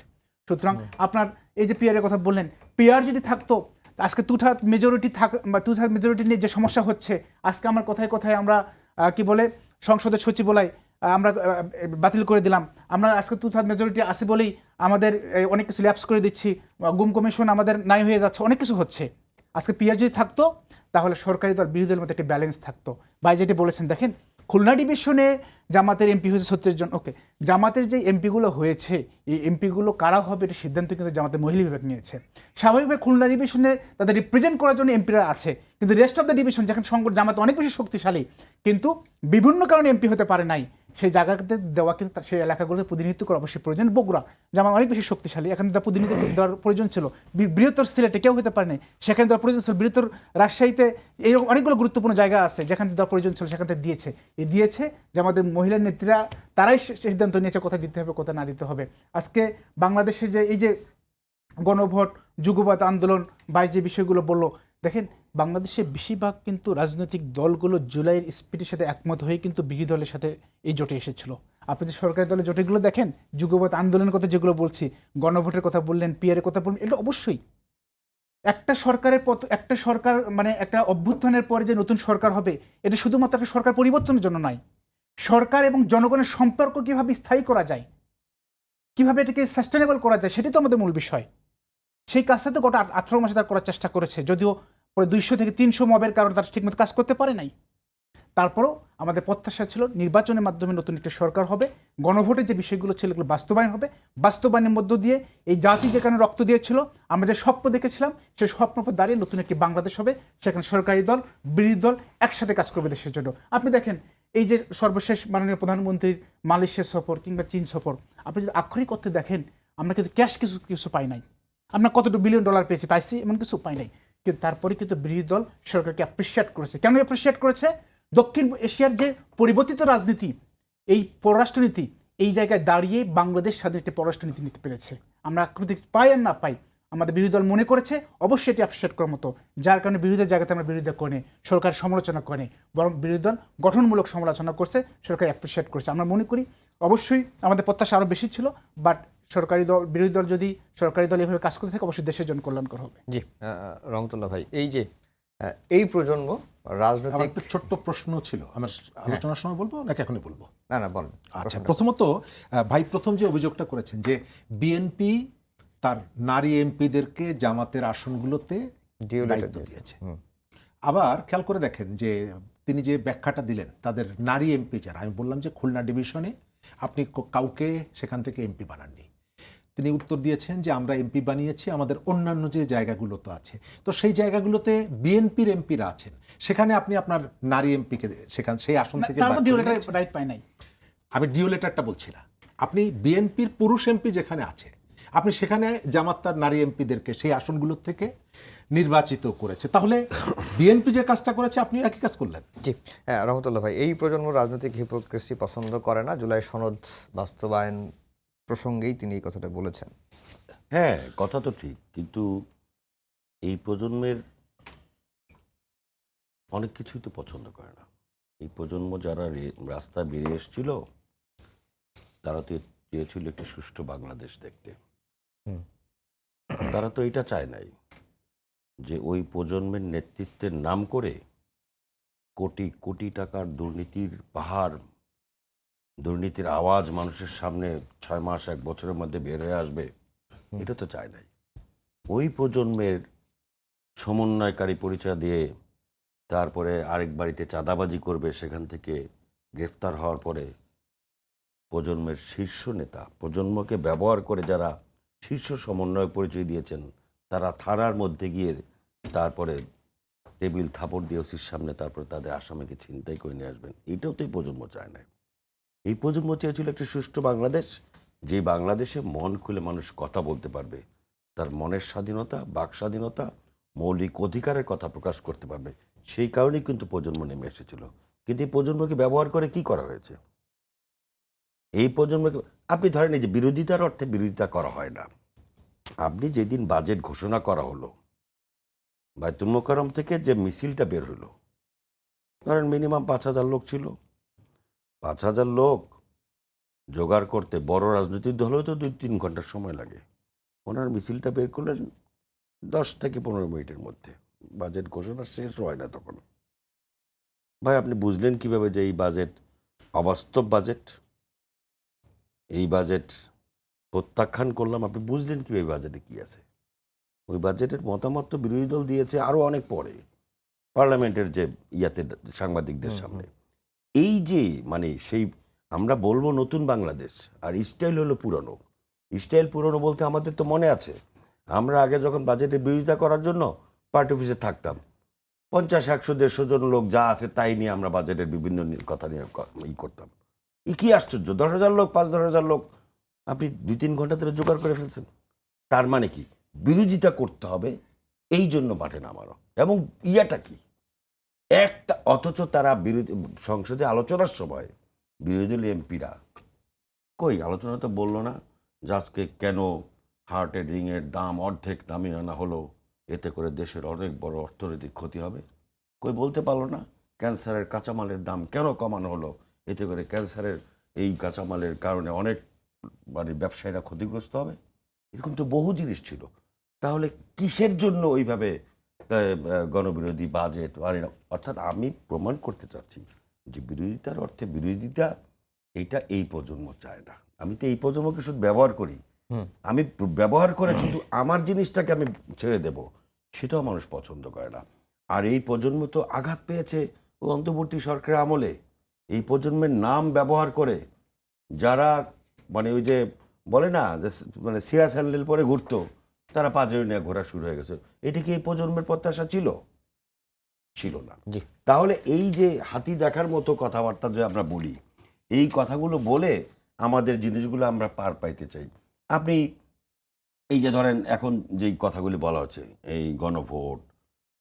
D: সুতরাং আপনার এই যে পিআরের কথা বললেন, পিআর যদি থাকতো, আজকে টু-থার্ড মেজরিটি নিয়ে যে সমস্যা হচ্ছে, আজকে আমার কথায় কথায় আমরা কি বলে সংসদের সচিবালয় আমরা বাতিল করে দিলাম, আমরা আজকে টু-থার্ড মেজরিটি আছে বলেই আমাদের অনেক কিছু ল্যাপস করে দিচ্ছি, গুম কমিশন আমাদের নাই হয়ে যাচ্ছে, অনেক কিছু হচ্ছে। আজকে পিআর যদি থাকতো তাহলে সরকারি দল বিরোধী দলের মধ্যে একটা ব্যালেন্স থাকতো। ভাই যেটি বলেছেন, দেখেন খুলনা ডিভিশনে জামাতের এমপি হয়েছে 36 জন, ওকে, জামাতের যে এমপিগুলো হয়েছে এই এমপিগুলো কারা হবে এটা সিদ্ধান্ত কিন্তু জামাতের মহিলা বিভাগ নিয়েছে। স্বাভাবিকভাবে খুলনা ডিভিশনে তাদের রিপ্রেজেন্ট করার জন্য এমপিরা আছে, কিন্তু রেস্ট অফ দ্য ডিভিশন যেখানে জামাত অনেক বেশি শক্তিশালী কিন্তু বিভিন্ন কারণে এমপি হতে পারে নাই, সেই জায়গাতে দেওয়া কিন্তু সেই এলাকাগুলোতে প্রতিনিধিত্ব করা অবশ্যই প্রয়োজন। বগুড়া জামাত অনেক বেশি শক্তিশালী, এখানে তার প্রতিনিধিত্ব দেওয়ার প্রয়োজন ছিল। বৃহত্তর সিলেটে কেউ হতে পারে নাই, সেখানে দেওয়ার প্রয়োজন ছিল। বৃহত্তর রাজশাহীতে এইরকম অনেকগুলো গুরুত্বপূর্ণ জায়গা আছে যেখানে দেওয়ার প্রয়োজন ছিল, সেখান থেকে দিয়েছে। দিয়েছে যে আমাদের মহিলা নেত্রীরা তারাই সিদ্ধান্ত নিয়েছে কোথায় দিতে হবে কোথায় না দিতে হবে। আজকে বাংলাদেশে যে এই যে গণভোট, যুগবাদ আন্দোলন বা যে বিষয়গুলো বললো, দেখেন বাংলাদেশে বেশিরভাগ কিন্তু রাজনৈতিক দলগুলো জুলাইয়ের স্পিডের সাথে একমত হয়ে কিন্তু বিরোধী দলের সাথে এই জোটে এসেছিল। আপনি যে সরকারি দলের জোটেগুলো দেখেন, যুগবাদ আন্দোলনের কথা যেগুলো বলছি, গণভোটের কথা বললেন, পিআরের কথা বললেন, এটা অবশ্যই একটা সরকার মানে একটা অভ্যুত্থানের পরে যে নতুন সরকার হবে, এটা শুধুমাত্র একটা সরকার পরিবর্তনের জন্য নয়, সরকার এবং জনগণের সম্পর্ক কিভাবে স্থায়ী করা যায়, কিভাবে এটাকে সাস্টেনেবল করা যায়, সেটাই তো আমাদের মূল বিষয়। সেই কাজটা তো গোটা 18 মাসে তারা করার চেষ্টা করেছে, যদিও পরে 200 থেকে 300 মবের কারণে তারা ঠিকমতো কাজ করতে পারে নাই। তারপরও আমাদের প্রত্যাশা ছিল নির্বাচনের মাধ্যমে নতুন একটা সরকার হবে, গণভোটের যে বিষয়গুলো ছিল এগুলো বাস্তবায়ন হবে, বাস্তবায়নের মধ্য দিয়ে এই জাতি যেখানে রক্ত দিয়েছিল, আমরা যে স্বপ্ন দেখেছিলাম সেই স্বপ্ন পর দাঁড়িয়ে নতুন একটি বাংলাদেশ হবে, সেখানে সরকারি দল বিরোধী দল একসাথে কাজ করবে দেশের জন্য। আপনি দেখেন এই যে সর্বশেষ মাননীয় প্রধানমন্ত্রীর মালয়েশিয়া সফর কিংবা চীন সফর, আপনি যদি আক্ষরিক অর্থে দেখেন, আমরা কিন্তু ক্যাশ কিছু পাই নাই, আমরা কতটুকু $1 বিলিয়ন পাইছি এমন কিছু পাই নাই, কিন্তু তারপরে কিন্তু বিরোধী দল সরকারকে অ্যাপ্রিসিয়েট করেছে। কেন অ্যাপ্রিসিয়েট করেছে? দক্ষিণ এশিয়ার যে পরিবর্তিত রাজনীতি, এই পররাষ্ট্রনীতি, এই জায়গায় দাঁড়িয়ে বাংলাদেশ স্বাধীন একটি পররাষ্ট্রনীতি নিতে পেরেছে। আমরা আকৃতি পাই আর না পাই, আমাদের বিরোধী দল মনে করেছে অবশ্যই এটি অ্যাপ্রিসিয়েট করার মতো, যার কারণে বিরোধী জায়গাতে আমরা বিরোধিতা করে সরকারের সমালোচনা করে, বরং বিরোধী দল গঠনমূলক সমালোচনা করছে, সরকার অ্যাপ্রিসিয়েট করছে। আমরা মনে করি অবশ্যই আমাদের প্রত্যাশা আরও বেশি ছিল, বাট বিরোধী দল যদি সরকারি দল এভাবে কাজ করতে থাকে অবশ্যই দেশের জন্য কল্যাণকর হবে।
A: জি, রহমতুল্লাহ ভাই, এই যে এই প্রজন্ম
B: আমার
A: রাজনৈতিক
B: একটা ছোট্ট প্রশ্ন ছিল, আমার আলোচনার সময় বলবো নাকি এখনই বলবো?
A: না না বলেন।
B: আচ্ছা, প্রথমত ভাই প্রথম যে অভিযোগটা করেছেন যে বিএনপি তার নারী এমপিদেরকে জামাতের আসনগুলোতে
A: Dual
B: দায়িত্ব
A: leader
B: দিয়েছে।
A: হুম।
B: আবার খেয়াল করে দেখেন যে তিনি যে ব্যাখ্যাটা দিলেন তাদের নারী এমপি যারা, আমি বললাম যে খুলনা ডিভিশনে আপনি কাউকে সেখান থেকে এমপি বানাননি। তিনি উত্তর দিয়েছেন যে আমরা এমপি বানিয়েছি আমাদের অন্যান্য যে জায়গাগুলো তো আছে, তো সেই জায়গাগুলোতে বিএনপির এমপিরা আছেন, সেখানে আপনি আপনার নারী এমপিকে সেখানে সেই আসন থেকে
D: তারা
B: বাদ
D: তো
B: করে
D: ডিউলেটার
B: দিয়েছেন।
D: রাইট পায় নাই।
B: আমি ডিউলেটারটা বলছি না, আপনি বিএনপির পুরুষ এমপি যেখানে আছে আপনি সেখানে জামাত তার নারী এমপিদেরকে সেই আসনগুলোর থেকে নির্বাচিত করেছে, তাহলে বিএনপি যে কাজটা করেছে আপনি একই কাজ করলেন।
A: জি রহমতুল্লাহ ভাই, এই প্রজন্ম রাজনৈতিক হিপোক্রেসি পছন্দ করে না। জুলাই সনদ বাস্তবায়ন প্রসঙ্গেই তিনি এই কথাটা বলেছেন।
C: হ্যাঁ, কথা তো ঠিক, কিন্তু এই প্রজন্মের অনেক কিছুই তো পছন্দ করে না। এই প্রজন্ম যারা রাস্তায় বেরিয়ে এসেছিল তারা তো চেয়েছিল একটি সুষ্ঠু বাংলাদেশ দেখতে।
A: হুম।
C: তারা তো এটা চায় নাই যে ওই প্রজন্মের নেতৃত্বের নাম করে কোটি কোটি টাকার দুর্নীতির পাহাড়, দুর্নীতির আওয়াজ মানুষের সামনে 6 মাস 1 বছরের মধ্যে বের হয়ে আসবে, এটা তো চায় নাই। ওই প্রজন্মের সমন্বয়কারী পরিচয় দিয়ে তারপরে আরেক বাড়িতে চাঁদাবাজি করবে, সেখান থেকে গ্রেফতার হওয়ার পরে প্রজন্মের শীর্ষ নেতা, প্রজন্মকে ব্যবহার করে যারা শীর্ষ সমন্বয় পরিচয় দিয়েছেন, তারা থানার মধ্যে গিয়ে তারপরে টেবিল থাপড় দিয়ে ওসির সামনে তারপরে তাদের আসামিকে ছিনতাই করে নিয়ে আসবেন, এইটাও তো এই প্রজন্ম চায় না। এই প্রজন্ম চেয়েছিল একটি সুষ্ঠু বাংলাদেশ, যে বাংলাদেশে মন খুলে মানুষ কথা বলতে পারবে, তার মনের স্বাধীনতা, বাক স্বাধীনতা, মৌলিক অধিকারের কথা প্রকাশ করতে পারবে। সেই কারণেই কিন্তু প্রজন্ম নেমে এসেছিল। কিন্তু এই প্রজন্মকে ব্যবহার করে কি করা হয়েছে? এই প্রজন্মকে আপনি ধরেন এই যে বিরোধিতার অর্থে বিরোধিতা করা হয় না। আপনি যেদিন বাজেট ঘোষণা করা হলো, বায়তুল মোকাররম থেকে যে মিছিলটা বের হলো, ধরেন মিনিমাম 5,000 লোক ছিল। 5,000 লোক জোগাড় করতে বড় রাজনৈতিক দল হলেও তো 2-3 ঘন্টার সময় লাগে। ওনার মিছিলটা বের করলেন 10 থেকে 15 মিনিটের মধ্যে। বাজেট ঘোষণা শেষ হয় না তখন। ভাই আপনি বুঝলেন কিভাবে যে এই বাজেট অবাস্তব বাজেট? এই বাজেট প্রত্যাখ্যান করলাম, আপনি বুঝলেন কিভাবে বাজেটে কি আছে? ওই বাজেটের মতামত তো বিরোধী দল দিয়েছে আরও অনেক পরে, পার্লামেন্টের যে ইয়াতে সাংবাদিকদের সামনে। এই যে মানে সেই আমরা বলবো নতুন বাংলাদেশ, আর স্টাইল হলো পুরনো। স্টাইল পুরনো বলতে আমাদের তো মনে আছে, আমরা আগে যখন বাজেটের বিরোধিতা করার জন্য পার্টি অফিসে থাকতাম, 50, 100, 150 জন লোক যা আছে তাই নিয়ে আমরা বাজেটের বিভিন্ন কথা নিয়ে করতাম। কি আশ্চর্য, 10,000 লোক, 5-10,000 লোক আপনি 2-3 ঘন্টা ধরে জোগাড় করে ফেলছেন। তার মানে কি বিরোধিতা করতে হবে, এই জন্য মাঠে নামানো। এবং ইয়াটা কি একটা, অথচ তারা বিরোধী সংসদে আলোচনার সময় বিরোধী দল এমপিরা কই আলোচনা তো বললো না যে আজকে কেন হার্টের রিংয়ের দাম অর্ধেক নামিয়ে আনা হলো, এতে করে দেশের অনেক বড় অর্থনৈতিক ক্ষতি হবে। কই বলতে পারলো না ক্যান্সারের কাঁচামালের দাম কেন কমানো হলো, এতে করে ক্যান্সারের এই কাঁচামালের কারণে অনেক মানে ব্যবসায়ীরা ক্ষতিগ্রস্ত হবে। এরকম তো বহু জিনিস ছিল। তাহলে কিসের জন্য ওইভাবে গণবিরোধী বাজেট, অর্থাৎ আমি প্রমাণ করতে চাচ্ছি যে বিরোধিতার অর্থে বিরোধিতা, এইটা এই প্রজন্ম চায় না। আমি তো এই প্রজন্মকে শুধু ব্যবহার করি, আমি ব্যবহার করে শুধু আমার জিনিসটাকে আমি ছেড়ে দেব, সেটাও মানুষ পছন্দ করে না। আর এই প্রজন্ম তো আঘাত পেয়েছে ও অন্তর্বর্তী সরকারের আমলে। এই প্রজন্মের নাম ব্যবহার করে যারা মানে ওই যে বলে না যে মানে সিরা স্যান্ডেল পরে ঘুরতো, তারা পাঁচজনে নিয়ে ঘোরা শুরু হয়ে গেছে। এটা কি এই প্রজন্মের প্রত্যাশা ছিল? ছিল না। তাহলে এই যে হাতি দেখার মতো কথাবার্তা যে আমরা বলি, এই কথাগুলো বলে আমাদের জিনিসগুলো আমরা পার পাইতে চাই। আপনি এই যে ধরেন এখন যেই কথাগুলি বলা হচ্ছে, এই গণভোট,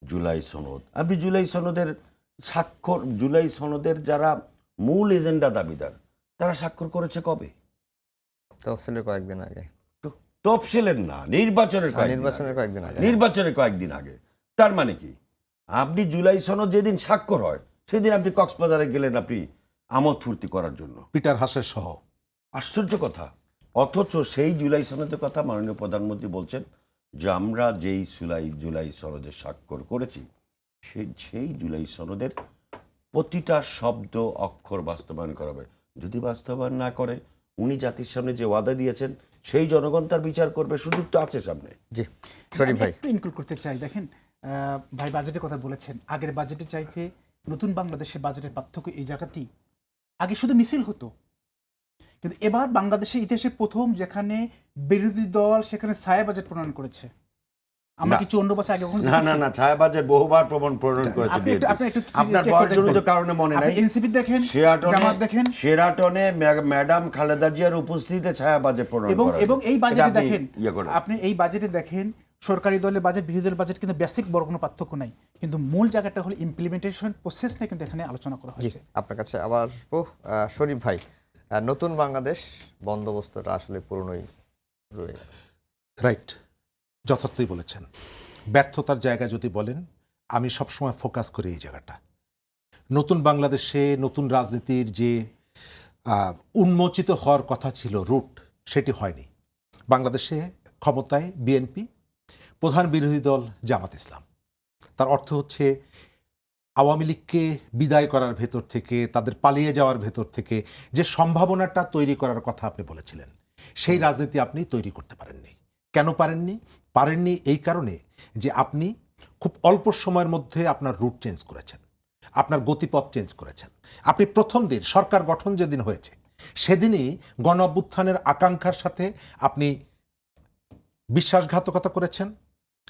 C: জুলাই সনদ, আপনি জুলাই সনদের স্বাক্ষর, জুলাই সনদের যারা মূল এজেন্ডা দাবিদার তারা স্বাক্ষর করেছে কবে?
A: তফসিলের কয়েকদিন আগে।
C: তফসিলের না, নির্বাচনের কয়েকদিন আগে। তার মানে কি আপনি জুলাই সনদ যেদিন স্বাক্ষর হয় সেদিন আপনি কক্সবাজারে গেলেন আপনি আমোদ ফুর্তি করার জন্য,
B: পিটার হাসের সহ।
C: আশ্চর্য কথা। অথচ সেই জুলাই সনদের কথা মাননীয় প্রধানমন্ত্রী বলছেন যে আমরা যেই জুলাই সনদে স্বাক্ষর করেছি সেই জুলাই সনদের প্রতিটা শব্দ অক্ষর বাস্তবায়ন করা হবে। যদি বাস্তবায়ন না করে, উনি জাতির সামনে যে ওয়াদা দিয়েছেন সেই জনগণ তার বিচার করবে, সুযোগ তো আছে সামনে।
A: জি শরীফ ভাই।
D: একটু ইনক্লুড করতে চাই, দেখেন ভাই বাজেটের কথা বলেছেন, আগের বাজেটের চাইতে নতুন বাংলাদেশের বাজেটের পার্থক্য এই জায়গাতেই, আগে শুধু মিছিল হতো, কিন্তু এবার বাংলাদেশের ইতিহাসে প্রথম যেখানে বিরোধী দল সেখানে ছায়া বাজেট প্রণয়ন করেছে। আমরা
C: না।
D: কিছু অন্য বছর আগে কখনো
C: না
D: দেখেছি?
C: না না, ছায়াবাজের বহুবার প্রণয়ন করেছে
D: আপনি একটু-
C: BNP।
D: আপনি একটু
C: আপনার
D: check করে
C: বয়সজনিত
D: দেখবেন।
C: কারণে মনে নাই।
D: আপনি এনসিপি দেখেন, জামাত দেখেন,
C: শেরাটনে ম্যাডাম খালেদা জিয়ার উপস্থিতিতে ছায়াবাজের প্রণয়ন
D: এবং
C: করা হয়েছে।
D: এবং এই
C: এটা
D: বাজেটে
C: আপনি
D: দেখেন,
C: ইয়ে করেন।
D: আপনি এই বাজেটে দেখেন সরকারি দলের বাজেট বিরোধী দলের বাজেট কিন্তু বেসিক বড় কোনো পার্থক্য নাই, কিন্তু মূল জায়গাটা হলো ইমপ্লিমেন্টেশন প্রসেস নিয়ে কিন্তু এখানে আলোচনা করা
A: জি
D: হয়েছে।
A: আপনার কাছে আবার আসবো। শরীফ ভাই, নতুন বাংলাদেশ বন্দোবস্তটা আসলে পুরনোই রয়ে গেল।
B: রাইট, যথার্থই বলেছেন। ব্যর্থতার জায়গা যদি বলেন, আমি সবসময় ফোকাস করি এই জায়গাটা। নতুন বাংলাদেশে নতুন রাজনীতির যে উন্মোচিত হওয়ার কথা ছিল রুট, সেটি হয়নি। বাংলাদেশে ক্ষমতায় বিএনপি, প্রধান বিরোধী দল জামাত ইসলাম। তার অর্থ হচ্ছে আওয়ামী লীগকে বিদায় করার ভেতর থেকে, তাদের পালিয়ে যাওয়ার ভেতর থেকে যে সম্ভাবনাটা তৈরি করার কথা আপনি বলেছিলেন, সেই রাজনীতি আপনি তৈরি করতে পারেননি। কেন পারেননি? পারেননি এই কারণে যে আপনি খুব অল্প সময়ের মধ্যে আপনার রুট চেঞ্জ করেছেন, আপনার গতিপথ চেঞ্জ করেছেন। আপনি প্রথম দিন সরকার গঠন যেদিন হয়েছে সেদিনই গণ অভ্যুত্থানের আকাঙ্ক্ষার সাথে আপনি বিশ্বাসঘাতকতা করেছেন।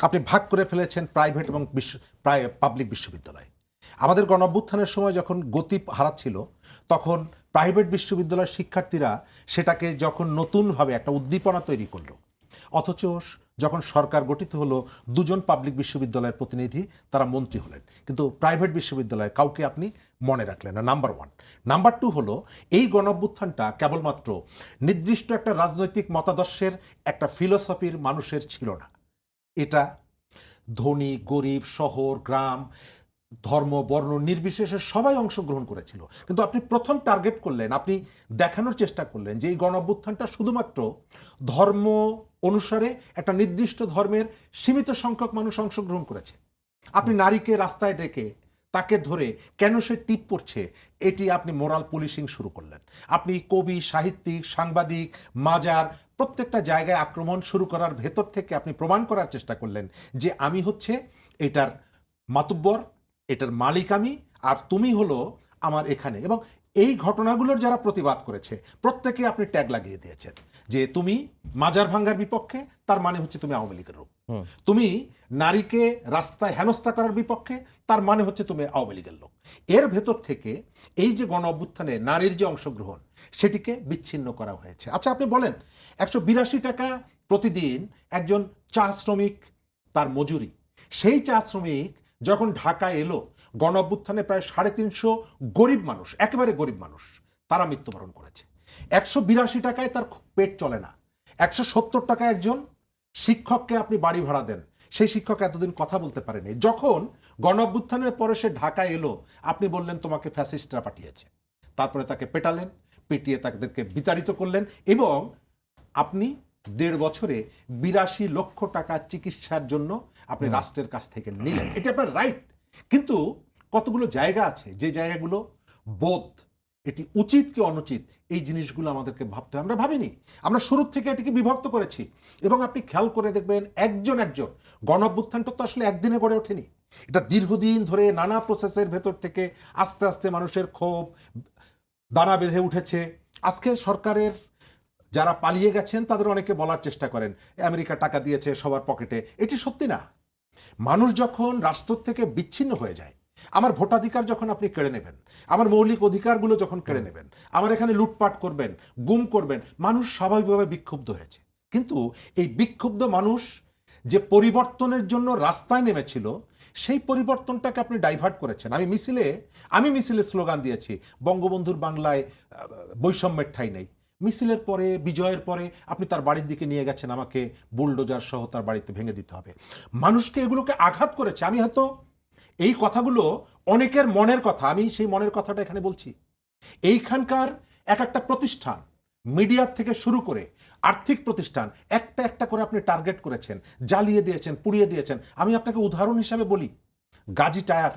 B: আপনি ভাগ করে ফেলেছেন প্রাইভেট এবং পাবলিক বিশ্ববিদ্যালয়। আমাদের গণ অভ্যুত্থানের সময় যখন গতি হারাচ্ছিল, তখন প্রাইভেট বিশ্ববিদ্যালয়ের শিক্ষার্থীরা সেটাকে যখন নতুনভাবে একটা উদ্দীপনা তৈরি করলো, অথচ যখন সরকার গঠিত হলো, দুজন পাবলিক বিশ্ববিদ্যালয়ের প্রতিনিধি তারা মন্ত্রী হলেন, কিন্তু প্রাইভেট বিশ্ববিদ্যালয়ে কাউকে আপনি মনে রাখলেন না। Number one. নাম্বার টু হলো, এই গণ অভ্যুত্থানটা কেবলমাত্র নির্দিষ্ট একটা রাজনৈতিক মতাদর্শের একটা ফিলোসফির মানুষের ছিল না। এটা ধনী গরিব, শহর গ্রাম, ধর্ম বর্ণ নির্বিশেষে সবাই অংশগ্রহণ করেছিল। কিন্তু আপনি প্রথম টার্গেট করলেন, আপনি দেখানোর চেষ্টা করলেন যে এই গণ অভ্যুত্থানটা শুধুমাত্র ধর্ম অনুসারে একটা নির্দিষ্ট ধর্মের সীমিত সংখ্যক মানুষ অংশগ্রহণ করেছে। আপনি নারীকে রাস্তায় ডেকে তাকে ধরে কেন সে টিপ পড়ছে, এটি আপনি মোরাল পুলিশিং শুরু করলেন। আপনি কবি, সাহিত্যিক, সাংবাদিক, মাজার প্রত্যেকটা জায়গায় আক্রমণ শুরু করার ভেতর থেকে আপনি প্রমাণ করার চেষ্টা করলেন যে আমি হচ্ছে এটার মাতুব্বর, এটার মালিক আমি, আর তুমি হলো আমার এখানে। এবং এই ঘটনাগুলোর যারা প্রতিবাদ করেছে প্রত্যেকে আপনি ট্যাগ লাগিয়ে দিয়েছেন যে তুমি মাজার ভাঙ্গার বিপক্ষে, তার মানে হচ্ছে তুমি আওয়ামী লীগের লোক। তুমি নারীকে রাস্তায় হেনস্থা করার বিপক্ষে, তার মানে হচ্ছে তুমি আওয়ামী লীগের লোক। এর ভেতর থেকে এই যে গণ অভ্যুত্থানে নারীর যে অংশগ্রহণ, সেটিকে বিচ্ছিন্ন করা হয়েছে। আচ্ছা আপনি বলেন, 182 টাকা প্রতিদিন একজন চা শ্রমিক তার মজুরি, সেই চা শ্রমিক যখন ঢাকায় এলো, গণ অভ্যুত্থানে প্রায় 350 গরিব মানুষ, একেবারে গরিব মানুষ, তারা মৃত্যুবরণ করেছে। 182 টাকায় তার পেট চলে না। 170 টাকা একজন শিক্ষককে আপনি বাড়ি ভাড়া দেন, সেই শিক্ষক এতদিন কথা বলতে পারেনি। যখন গণ অভ্যুত্থানের পরে সে ঢাকায় এলো, আপনি বললেন তোমাকে ফ্যাসিস্টরা পাঠিয়েছে। তারপরে তাকে পেটালেন, পিটিয়ে তাদেরকে বিতাড়িত করলেন, এবং আপনি 1.5 বছরে 82 লক্ষ টাকা চিকিৎসার জন্য আপনি রাষ্ট্রের কাছ থেকে নিলেন। এটা আপনার রাইট, কিন্তু কতগুলো জায়গা আছে যে জায়গাগুলো বোধ, এটি উচিত কি অনুচিত, এই জিনিসগুলো আমাদেরকে ভাবতে হয়। আমরা ভাবিনি, আমরা শুরুর থেকে এটিকে বিভক্ত করেছি। এবং আপনি খেয়াল করে দেখবেন, একজন গণ অভ্যুত্থানটা তো আসলে একদিনে গড়ে ওঠেনি। এটা দীর্ঘদিন ধরে নানা প্রসেসের ভেতর থেকে আস্তে আস্তে মানুষের ক্ষোভ দানা বেঁধে উঠেছে। আজকে সরকারের যারা পালিয়ে গেছেন তাদের অনেকে বলার চেষ্টা করেন আমেরিকা টাকা দিয়েছে সবার পকেটে। এটি সত্যি না। মানুষ যখন রাষ্ট্র থেকে বিচ্ছিন্ন হয়ে যায়, আমার ভোটাধিকার যখন আপনি কেড়ে নেবেন, আমার মৌলিক অধিকারগুলো যখন কেড়ে নেবেন, আমার এখানে লুটপাট করবেন, গুম করবেন, মানুষ স্বাভাবিকভাবে বিক্ষুব্ধ হয়েছে। কিন্তু এই বিক্ষুব্ধ মানুষ যে পরিবর্তনের জন্য রাস্তায় নেমেছিল, সেই পরিবর্তনটাকে আপনি ডাইভার্ট করেছেন। আমি মিছিলে স্লোগান দিয়েছি, বঙ্গবন্ধুর বাংলায় বৈষম্যের ঠাঁই নেই। মিছিলের পরে, বিজয়ের পরে আপনি তার বাড়ির দিকে নিয়ে গেছেন, আমাকে বুলডোজার সহ তার বাড়িতে ভেঙে দিতে হবে। মানুষকে এগুলোকে আঘাত করেছে। আমি হয়তো এই কথাগুলো অনেকের মনের কথা, আমি সেই মনের কথাটা এখানে বলছি। এইখানকার এক একটা প্রতিষ্ঠান, মিডিয়ার থেকে শুরু করে আর্থিক প্রতিষ্ঠান, একটা একটা করে আপনি টার্গেট করেছেন, জ্বালিয়ে দিয়েছেন, পুড়িয়ে দিয়েছেন। আমি আপনাকে উদাহরণ হিসাবে বলি, গাজী টায়ার,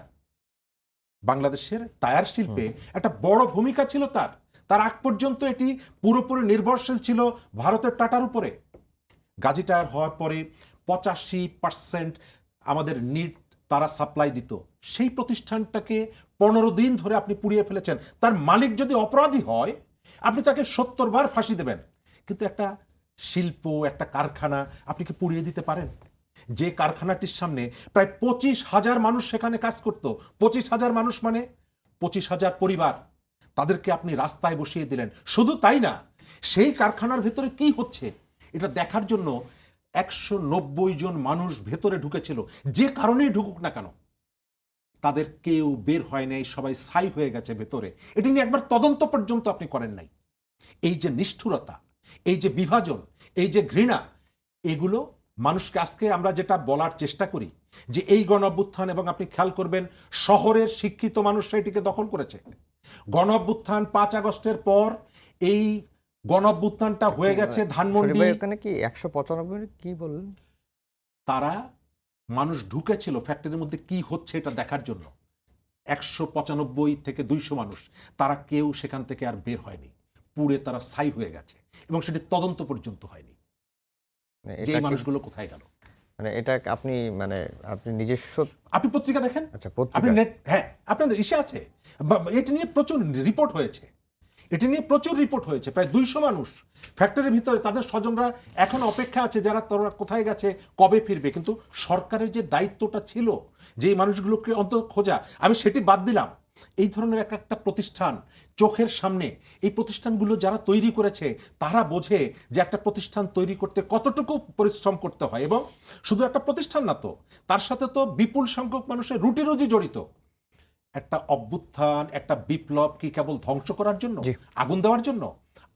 B: বাংলাদেশের টায়ার শিল্পে একটা বড় ভূমিকা ছিল তার। তার আগ পর্যন্ত এটি পুরোপুরি নির্ভরশীল ছিল ভারতের টাটার উপরে। গাজী টায়ার হওয়ার পরে 85% আমাদের নিট তারা সাপ্লাই দিত। সেই প্রতিষ্ঠানটাকে 15 দিন ধরে আপনি পুড়িয়ে ফেলেছেন। তার মালিক যদি অপরাধী হয় আপনি তাকে 70 বার ফাঁসি দেবেন, কিন্তু একটা শিল্প, একটা কারখানা আপনি কি পুড়িয়ে দিতে পারেন? যে কারখানাটির সামনে প্রায় 25,000 মানুষ সেখানে কাজ করত, 25,000 মানুষ মানে 25,000 পরিবার, তাদেরকে আপনি রাস্তায় বসিয়ে দিলেন। শুধু তাই না, সেই কারখানার ভেতরে কি হচ্ছে এটা দেখার জন্য 190 জন মানুষ ভেতরে ঢুকেছিল। যে কারণেই ঢুকুক না কেন, তাদের কেউ বের হয় নাই, সবাই ছাই হয়ে গেছে ভেতরে। এটি নিয়ে একবার তদন্ত পর্যন্ত আপনি করেন নাই। এই যে নিষ্ঠুরতা, এই যে বিভাজন, এই যে ঘৃণা, এগুলো মানুষকে আজকে আমরা যেটা বলার চেষ্টা করি যে এই গণঅভ্যুত্থান, এবং আপনি খেয়াল করবেন শহরের শিক্ষিত মানুষরা এটিকে দখল করেছে। গণঅভ্যুত্থান 5 আগস্টের পর এই গণঅভ্যুত্থানটা হয়ে গেছে ধানমন্ডি।
A: এখানে কি 195 কি বললেন?
B: তারা মানুষ ঢুকেছিল ফ্যাক্টরির মধ্যে কি হচ্ছে এটা দেখার জন্য। 195 থেকে 200 মানুষ, তারা কেউ সেখান থেকে আর বের হয়নি, পুড়ে তারা ছাই হয়ে গেছে, এবং সেটি তদন্ত পর্যন্ত হয়নি যে এই মানুষগুলো কোথায় গেল।
A: মানে এটা আপনি আপনি নিজস্ব,
B: আপনি পত্রিকা দেখেন,
A: আচ্ছা
B: আপনি
A: পত্রিকা,
B: নেট, হ্যাঁ আপনার ইসে আছে, এটি নিয়ে প্রচুর রিপোর্ট হয়েছে, প্রায় 200 মানুষ ফ্যাক্টরির ভিতরে, তাদের স্বজনরা এখন অপেক্ষা আছে যারা তোরা কোথায় গেছে, কবে ফিরবে। কিন্তু সরকারের যে দায়িত্বটা ছিল যে এই মানুষগুলোকে অন্তত খোঁজা, আমি সেটি বাদ দিলাম। এই ধরনের একটা প্রতিষ্ঠান চোখের সামনে, এই প্রতিষ্ঠানগুলো যারা তৈরি করেছে তারা বোঝে যে একটা প্রতিষ্ঠান তৈরি করতে কতটুকু পরিশ্রম করতে হয়, এবং শুধু একটা প্রতিষ্ঠান না তো, তার সাথে তো বিপুল সংখ্যক মানুষের রুটি রুজি জড়িত। একটা অভ্যুত্থান, একটা বিপ্লব কি কেবল ধ্বংস করার জন্য, আগুন দেওয়ার জন্য?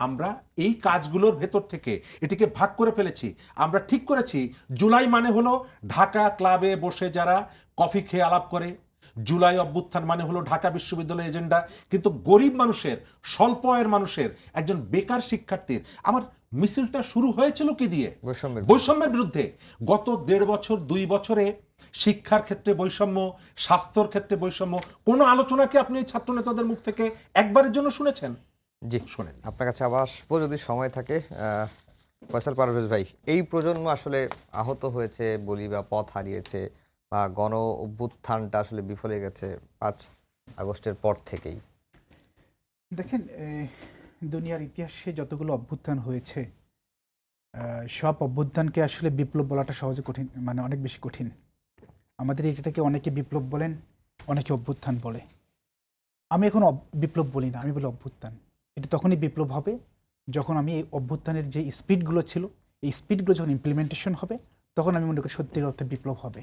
B: আমরা এই কাজগুলোর ভেতর থেকে এটিকে ভাগ করে ফেলেছি। আমরা ঠিক করেছি জুলাই মানে হলো ঢাকা ক্লাবে বসে যারা কফি খেয়ে আলাপ করে, জুলাই অভ্যুত্থান মানে হলো ঢাকা বিশ্ববিদ্যালয় এজেন্ডা। কিন্তু গরিব মানুষের, স্বল্প আয়ের মানুষের, একজন বেকার শিক্ষার্থীর, আমার মিছিলটা শুরু হয়েছিল কি দিয়ে? বৈষম্যের বিরুদ্ধে। গত 1.5 বছর 2 বছরে শিক্ষার ক্ষেত্রে বৈষম্য, স্বাস্থ্যর ক্ষেত্রে বৈষম্য, কোনো আলোচনাকে আপনি ছাত্র নেতাদের মুখ থেকে একবারের জন্য শুনেছেন?
A: জি শোনেন, আপনার কাছে আবার আসবো যদি সময় থাকে। ফয়সাল পারভেজ ভাই, এই প্রজন্ম আসলে আহত হয়েছে বলি বা পথ হারিয়েছে বা গণ অভ্যুত্থানটা আসলে বিফলে গেছে 5 আগস্টের পর থেকেই।
D: দেখেন, দুনিয়ার ইতিহাসে যতগুলো অভ্যুত্থান হয়েছে, সব অভ্যুত্থানকে আসলে বিপ্লব বলাটা সহজে কঠিন, মানে অনেক বেশি কঠিন। আমাদের এটাকে অনেকে বিপ্লব বলেন, অনেকে অভ্যুত্থান বলে। আমি এখন বিপ্লব বলি না, আমি বলি অভ্যুত্থান। এটা তখনই বিপ্লব হবে যখন আমি এই অভ্যুত্থানের যে স্পিডগুলো ছিল, এই স্পিডগুলো যখন ইমপ্লিমেন্টেশন হবে, তখন আমি মনে করি সত্যিকার অর্থে বিপ্লব হবে।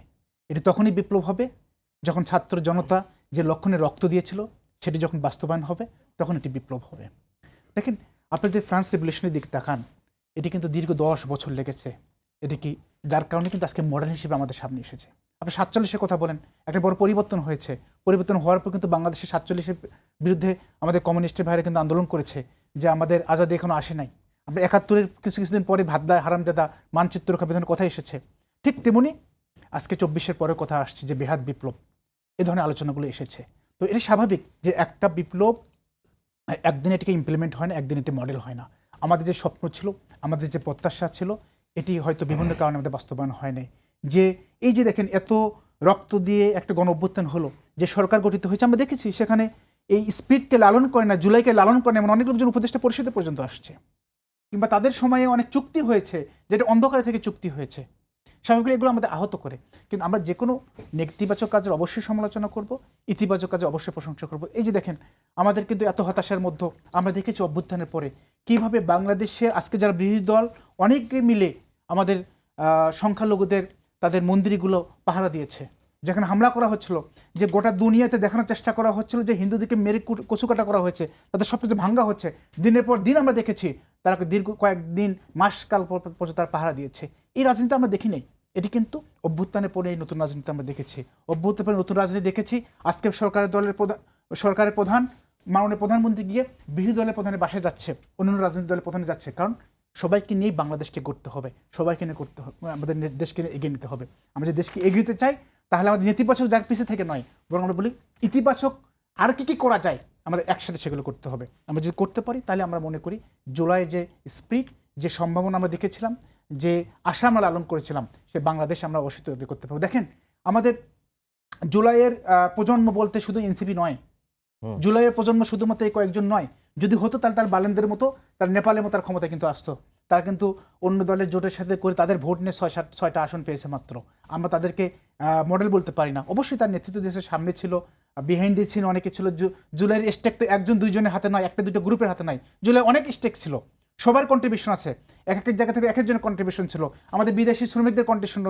D: এটি তখনই বিপ্লব হবে যখন ছাত্র জনতা যে লক্ষণে রক্ত দিয়েছিল সেটি যখন বাস্তবায়ন হবে, তখন এটি বিপ্লব হবে। দেখেন, আপনি যদি ফ্রান্স রেভলিউশনের দিকে তাকান, এটি কিন্তু দীর্ঘ 10 বছর লেগেছে। এটি কি, যার কারণে কিন্তু আজকে মডার্ন হিসেবে আমাদের সামনে এসেছে। আপনি 47-এর কথা বলেন, একটা বড় পরিবর্তন হয়েছে। পরিবর্তন হওয়ার পর কিন্তু বাংলাদেশের 47-এর বিরুদ্ধে আমাদের কমিউনিস্টের ভাইরা কিন্তু আন্দোলন করেছে যে আমাদের আজাদি এখনো আসে নাই। আমরা 71-এর কিছুদিন পরে ভাদ্দায় হারামজাদা মানচিত্র রক্ষা বিধানের কথা এসেছে। ঠিক তেমনি আজকে 24-এর পরে কথা আসছে যে বেহাত বিপ্লব, এ ধরনের আলোচনাগুলো এসেছে। তো এটা স্বাভাবিক যে একটা বিপ্লব একদিন এটিকে ইমপ্লিমেন্ট হয় না, একদিন এটি মডেল হয় না। আমাদের যে স্বপ্ন ছিল, আমাদের যে প্রত্যাশা ছিল, এটি হয়তো বিভিন্ন কারণে আমাদের বাস্তবায়ন হয় নাই। যে এই যে দেখেন, এত রক্ত দিয়ে একটা গণ অভ্যুত্থান হলো, যে সরকার গঠিত হয়েছে, আমরা দেখেছি সেখানে এই স্পিডকে লালন করে না, জুলাইকে লালন করে না, এমন অনেক লোকজন উপদেষ্টা পরিষদে পর্যন্ত আসছে। কিংবা তাদের সময়ে অনেক চুক্তি হয়েছে যেটা অন্ধকারে থেকে চুক্তি হয়েছে। স্বাভাবিক এগুলো আমাদের আহত করে। কিন্তু আমরা যে কোনো নেতিবাচক কাজের অবশ্যই সমালোচনা করব, ইতিবাচক কাজে অবশ্যই প্রশংসা করব। এই যে দেখেন, আমাদের কিন্তু এত হতাশার মধ্যে আমরা দেখেছি অভ্যুত্থানের পরে কিভাবে বাংলাদেশের আজকে যারা বিরোধী দল অনেকে মিলে আমাদের সংখ্যালঘুদের তাদের মন্দিরগুলো পাহারা দিয়েছে। যেখানে হামলা করা হচ্ছিল, যে গোটা দুনিয়াতে দেখানোর চেষ্টা করা হচ্ছিল যে হিন্দুদেরকে মেরে কচুকাটা করা হয়েছে, তাদের সব কিছু ভাঙ্গা হচ্ছে। দিনের পর দিন আমরা দেখেছি তারা দীর্ঘ কয়েকদিন মাসকাল পর্যন্ত তারা পাহারা দিয়েছে। এই রাজনীতি আমরা দেখি নাই, এটি কিন্তু অভ্যুত্থানের পরে এই নতুন রাজনীতি আমরা দেখেছি। অভ্যুত্থানের পরে নতুন রাজনীতি দেখেছি। আজকে সরকারের প্রধান মাননীয় প্রধানমন্ত্রী গিয়ে বিরোধী দলের প্রধানের বাসায় যাচ্ছে, অন্যান্য রাজনৈতিক দলের প্রধানে যাচ্ছে। কারণ সবাইকে নিয়েই বাংলাদেশকে গড়তে হবে, সবাইকে নিয়ে করতে হবে, আমাদের দেশকে নিয়ে এগিয়ে নিতে হবে। আমরা যে দেশকে এগিয়ে নিতে চাই তাহলে আমাদের নেতিবাচক যার পিছিয়ে থেকে নয়, বরং আমরা বলি ইতিবাচক আর কি করা যায় আমাদের একসাথে সেগুলো করতে হবে। আমরা যদি করতে পারি তাহলে আমরা মনে করি জুলাইয়ের যে স্পিরিট, যে সম্ভাবনা আমরা দেখেছিলাম, যে আশা আমরা লালন করেছিলাম, সে বাংলাদেশ আমরা অবশ্যই তৈরি করতে পারবো। দেখেন আমাদের জুলাইয়ের প্রজন্ম বলতে শুধু এনসিপি নয়, জুলাইয়ের প্রজন্ম শুধুমাত্র এই কয়েকজন নয়। যদি হতো তাহলে তার বালেনদের মতো, তার নেপালের মতো তার ক্ষমতা কিন্তু আসতো। তারা কিন্তু অন্য দলের জোটের সাথে করে তাদের ভোট নিয়ে 6-7-6টা আসন পেয়েছে মাত্র। আমরা তাদেরকে মডেল বলতে পারি না। অবশ্যই তার নেতৃত্ব দেশের সামনে ছিল, বিহাইন্ডে ছিল, অনেকে ছিল। জুলাইয়ের স্টেক তো 1-2 জনের হাতে নয়, 1-2 গ্রুপের হাতে নয়। জুলাই অনেক স্টেক ছিল, সবার কন্ট্রিবিউশন আছে, এক এক জায়গা থেকে এক একজনের কন্ট্রিবিউশন ছিল। আমাদের বিদেশি শ্রমিকদের কন্ট্রিবিউশন,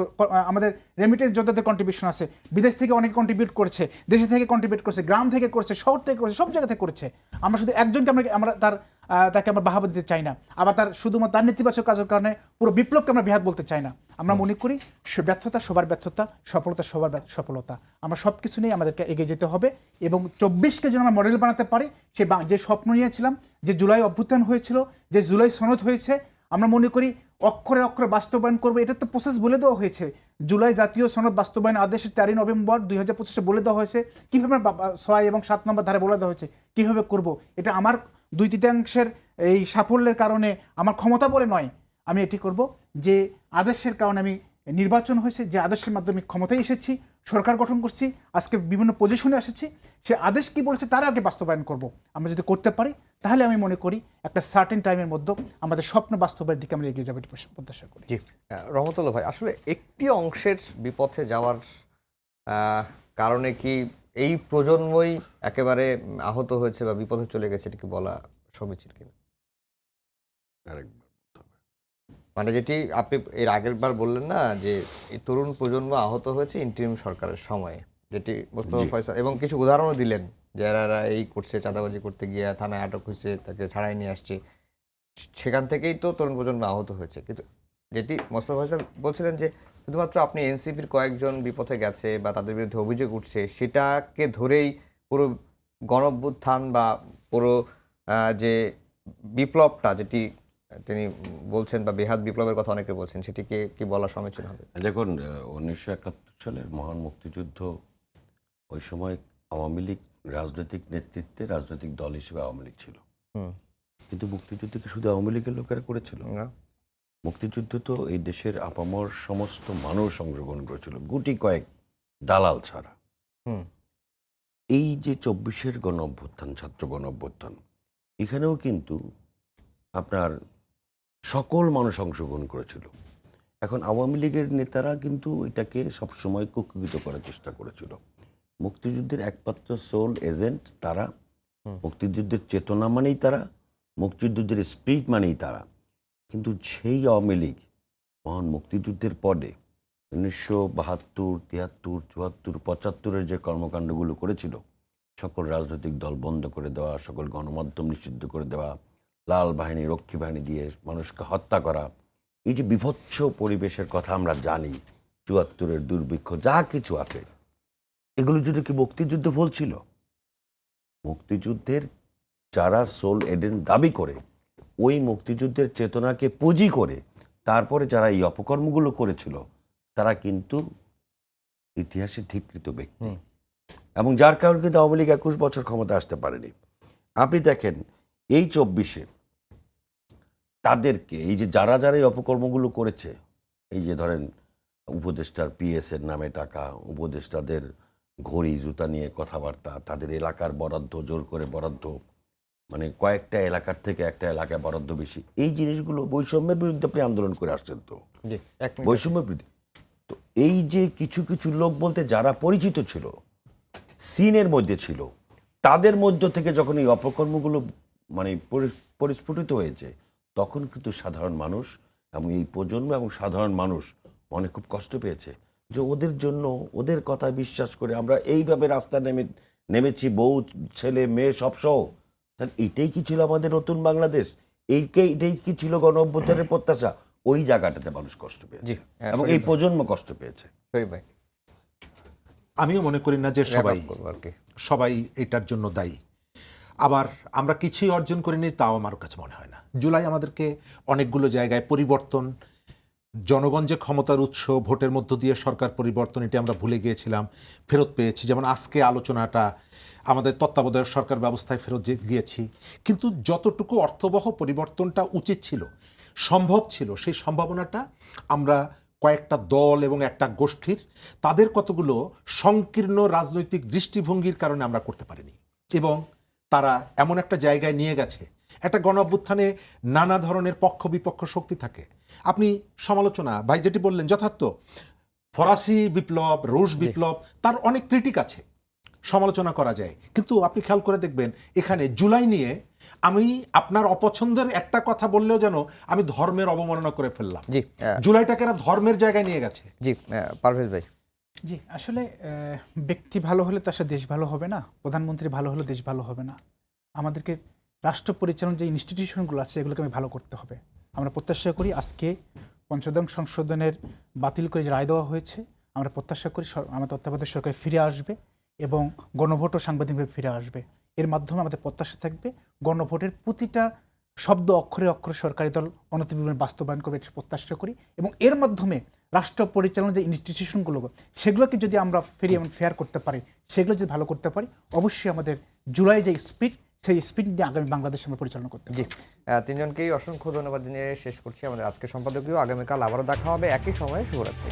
D: আমাদের রেমিটেন্স যোদ্ধাদের কন্ট্রিবিউশন আছে, বিদেশ থেকে অনেকে কন্ট্রিবিউট করেছে, দেশে থেকে কন্ট্রিবিউট করেছে, গ্রাম থেকে করেছে, শহর থেকে করেছে, সব জায়গা থেকে করেছে। আমরা শুধু একজনকে আমরা তাকে আমরা বাহাবা দিতে চাই না, আবার তার শুধুমাত্র তার নেতিবাচক কাজের কারণে পুরো বিপ্লবকে আমরা বিহাত বলতে চাই না। আমরা মনে করি ব্যর্থতা সবার ব্যর্থতা, সফলতা সবার সফলতা। আমরা সব কিছু নিয়ে আমাদেরকে এগিয়ে যেতে হবে এবং 24কে যেন আমরা মডেল বানাতে পারি। যে স্বপ্ন নিয়েছিলাম, যে জুলাই অভ্যুত্থান হয়েছিল, যে জুলাই সনদ হয়েছে, আমরা মনে করি অক্ষরে অক্ষরে বাস্তবায়ন করবো। এটা তো প্রসেস বলে দেওয়া হয়েছে। জুলাই জাতীয় সনদ বাস্তবায়ন আদেশের 4 নভেম্বর 2025 বলে দেওয়া হয়েছে কীভাবে 6 এবং 7 নম্বর ধারে বলে দেওয়া হয়েছে কীভাবে করব। এটা আমার 2/3 এই সাফল্যের কারণে, আমার ক্ষমতা বলে নয়, আমি এটি করব যে আদেশের কারণে আমি নির্বাচন হয়েছে, যে আদেশের মাধ্যমে ক্ষমতায় এসেছি, সরকার গঠন করছি, আজকে বিভিন্ন পজিশনে এসেছি, সে আদেশ কি বলেছে তার আগে বাস্তবায়ন করব। আমরা যদি করতে পারি তাহলে আমি মনে করি একটা সার্টেন টাইমের মধ্যে আমাদের স্বপ্ন বাস্তবের দিকে আমরা এগিয়ে যাবো, এটি প্রত্যাশা করি।
A: জি, রহমতুল্লাহ ভাই, আসলে একটি অংশের বিপথে যাওয়ার কারণে কি এই প্রজন্মই একেবারে আহত হয়েছে বা বিপথে চলে গেছে, এটা কি বলা সমীচীন কিনা? মানে যেটি আপনি এর আগের বার বললেন না, যে এই তরুণ প্রজন্ম আহত হয়েছে ইন্টারিম সরকারের সময়ে, যেটি মোস্তফা ফয়সাল এবং কিছু উদাহরণও দিলেন যে এরা এই করছে, চাঁদাবাজি করতে গিয়ে থানায় আটক হয়েছে, তাকে ছাড়াই নিয়ে আসছে, সেখান থেকেই তো তরুণ প্রজন্ম আহত হয়েছে। কিন্তু যেটি মোস্তফা ফয়সাল বলছিলেন যে শুধুমাত্র আপনি এনসিপির কয়েকজন বিপথে গেছে বা তাদের বিরুদ্ধে অভিযোগ উঠছে, সেটাকে ধরেই পুরো গণঅভ্যুত্থান বা পুরো যে বিপ্লবটা, যেটি তিনি বলছেন বা বেহাত বিপ্লবের কথা অনেকে বলছেন, সেটিকে কি বলা সমীচীন হবে?
C: দেখুন, 1971 সালের মহান মুক্তিযুদ্ধ, ওই সময় আওয়ামী লীগ রাজনৈতিক নেতৃত্বে রাজনৈতিক দল হিসেবে আওয়ামী লীগ ছিল, কিন্তু মুক্তিযুদ্ধকে শুধু আওয়ামী লীগের লোকেরা করেছিল? মুক্তিযুদ্ধ তো এই দেশের আপামর সমস্ত মানুষ অংশগ্রহণ করেছিল, গুটি কয়েক দালাল ছাড়া। এই যে 24-এর গণ অভ্যুত্থান, ছাত্র গণ অভ্যুত্থান, এখানেও কিন্তু আপনার সকল মানুষ অংশগ্রহণ করেছিল। এখন আওয়ামী লীগের নেতারা কিন্তু এটাকে সবসময় কুক্ষিগত করার চেষ্টা করেছিল। মুক্তিযুদ্ধের একমাত্র সোল এজেন্ট তারা, মুক্তিযুদ্ধের চেতনা মানেই তারা, মুক্তিযুদ্ধের স্পিরিট মানেই তারা। কিন্তু সেই আওয়ামী লীগ মহান মুক্তিযুদ্ধের পরে 1972, 73, 74, 75-এর যে কর্মকাণ্ডগুলো করেছিল, সকল রাজনৈতিক দল বন্ধ করে দেওয়া, সকল গণমাধ্যম নিষিদ্ধ করে দেওয়া, লাল বাহিনী, রক্ষী বাহিনী দিয়ে মানুষকে হত্যা করা, এই যে বিভৎস পরিবেশের কথা আমরা জানি, 74-এর দুর্ভিক্ষ, যা কিছু আছে, এগুলো যদি কি মুক্তিযুদ্ধ ভুল ছিল? মুক্তিযুদ্ধের যারা সোল এজেন্ট দাবি করে, ওই মুক্তিযুদ্ধের চেতনাকে পুঁজি করে তারপরে যারা এই অপকর্মগুলো করেছিল, তারা কিন্তু ইতিহাসে ধিকৃত ব্যক্তি, এবং যার কারণে কিন্তু আওয়ামী লীগ 21 বছর ক্ষমতা আসতে পারেনি। আপনি দেখেন এই 24-এ তাদেরকে, এই যে যারা যারা এই অপকর্মগুলো করেছে, এই যে ধরেন উপদেষ্টার পিএসের নামে টাকা, উপদেষ্টাদের ঘড়ি জুতা নিয়ে কথাবার্তা, তাদের এলাকার বরাদ্দ জোর করে বরাদ্দ, মানে কয়েকটা এলাকার থেকে একটা এলাকায় বরাদ্দ বেশি, এই জিনিসগুলো বৈষম্যের বিরুদ্ধে আপনি আন্দোলন করে আসছেন তো, বৈষম্যের বিরুদ্ধে। তো এই যে কিছু কিছু লোক বলতে যারা পরিচিত ছিল, সিনের মধ্যে ছিল, তাদের মধ্য থেকে যখন এই অপকর্মগুলো মানে পরিস্ফুটিত হয়েছে, তখন কিন্তু সাধারণ মানুষ এবং এই প্রজন্ম এবং সাধারণ মানুষ অনেক খুব কষ্ট পেয়েছে যে ওদের জন্য, ওদের কথা বিশ্বাস করে আমরা এইভাবে রাস্তায় নেমেছি, বউ ছেলে মেয়ে সব সহ। তাহলে এটাই কি ছিল আমাদের নতুন বাংলাদেশ? এটাই কি ছিল গণ অভ্যুত্থানের প্রত্যাশা? ওই জায়গাটাতে মানুষ কষ্ট পেয়েছে এবং এই প্রজন্ম কষ্ট পেয়েছে।
B: আমিও মনে করি না যে সবাই এটার জন্য দায়ী। আবার আমরা কিছুই অর্জন করিনি, তাও আমার কাছে মনে হয় না। জুলাই আমাদেরকে অনেকগুলো জায়গায় পরিবর্তন জনগণ যে ক্ষমতার উৎস, ভোটের মধ্য দিয়ে সরকার পরিবর্তন, এটি আমরা ভুলে গিয়েছিলাম, ফেরত পেয়েছি। যেমন আজকে আলোচনাটা আমাদের তত্ত্বাবধায়ক সরকার ব্যবস্থায় ফেরত গিয়েছি, কিন্তু যতটুকু অর্থবহ পরিবর্তনটা উচিত ছিল, সম্ভব ছিল, সেই সম্ভাবনাটা আমরা কয়েকটা দল এবং একটা গোষ্ঠীর তাদের কতগুলো সংকীর্ণ রাজনৈতিক দৃষ্টিভঙ্গির কারণে আমরা করতে পারিনি, এবং তারা এমন একটা জায়গায় নিয়ে গেছে। একটা গণ অভ্যুত্থানে নানা ধরনের পক্ষ বিপক্ষ শক্তি থাকে। আপনি সমালোচনা, ভাই যেটি বললেন যথার্থ, ফরাসি বিপ্লব, রুশ বিপ্লব, তার অনেক ক্রিটিক আছে, সমালোচনা করা যায়, কিন্তু আপনি খেয়াল করে দেখবেন এখানে জুলাই নিয়ে আমি আপনার অপছন্দের একটা কথা বললেও যেন আমি ধর্মের অবমাননা করে ফেললাম।
A: জি
B: জুলাইটাকে এরা ধর্মের জায়গায় নিয়ে গেছে।
A: জি পারভেজ ভাই।
D: জি, আসলে ব্যক্তি ভালো হলে তো আসলে দেশ ভালো হবে না, প্রধানমন্ত্রী ভালো হলে দেশ ভালো হবে না। আমাদেরকে রাষ্ট্র পরিচালনার যে ইনস্টিটিউশনগুলো আছে এগুলোকে আমি ভালো করতে হবে। আমরা প্রত্যাশা করি আজকে পঞ্চদশ সংশোধনের বাতিল করে যে রায় দেওয়া হয়েছে, আমরা প্রত্যাশা করি আমার তত্ত্বাবধায়ক সরকার ফিরে আসবে এবং গণভোটও সাংবিধানিকভাবে ফিরে আসবে। এর মাধ্যমে আমাদের প্রত্যাশা থাকবে গণভোটের প্রতিটা শব্দ অক্ষরে অক্ষরে সরকারি দল অনতিবিলম্বে বাস্তবায়ন করবে, এটা প্রত্যাশা করি। এবং এর মাধ্যমে রাষ্ট্র পরিচালনার যে ইনস্টিটিউশনগুলো সেগুলোকে যদি আমরা ফেরি এবং ফেয়ার করতে পারি, সেগুলো যদি ভালো করতে পারি, অবশ্যই আমাদের জুলাই যে স্পিড, সেই স্পিড নিয়ে আগামী বাংলাদেশ আমরা পরিচালনা করতে
A: জি,
D: পারি।
A: তিনজনকেই অসংখ্য ধন্যবাদ জানিয়ে শেষ করছি আমাদের আজকে সম্পাদকীয়। আগামীকাল আবারও দেখা হবে একই সময়ে। শুভরাত্রি।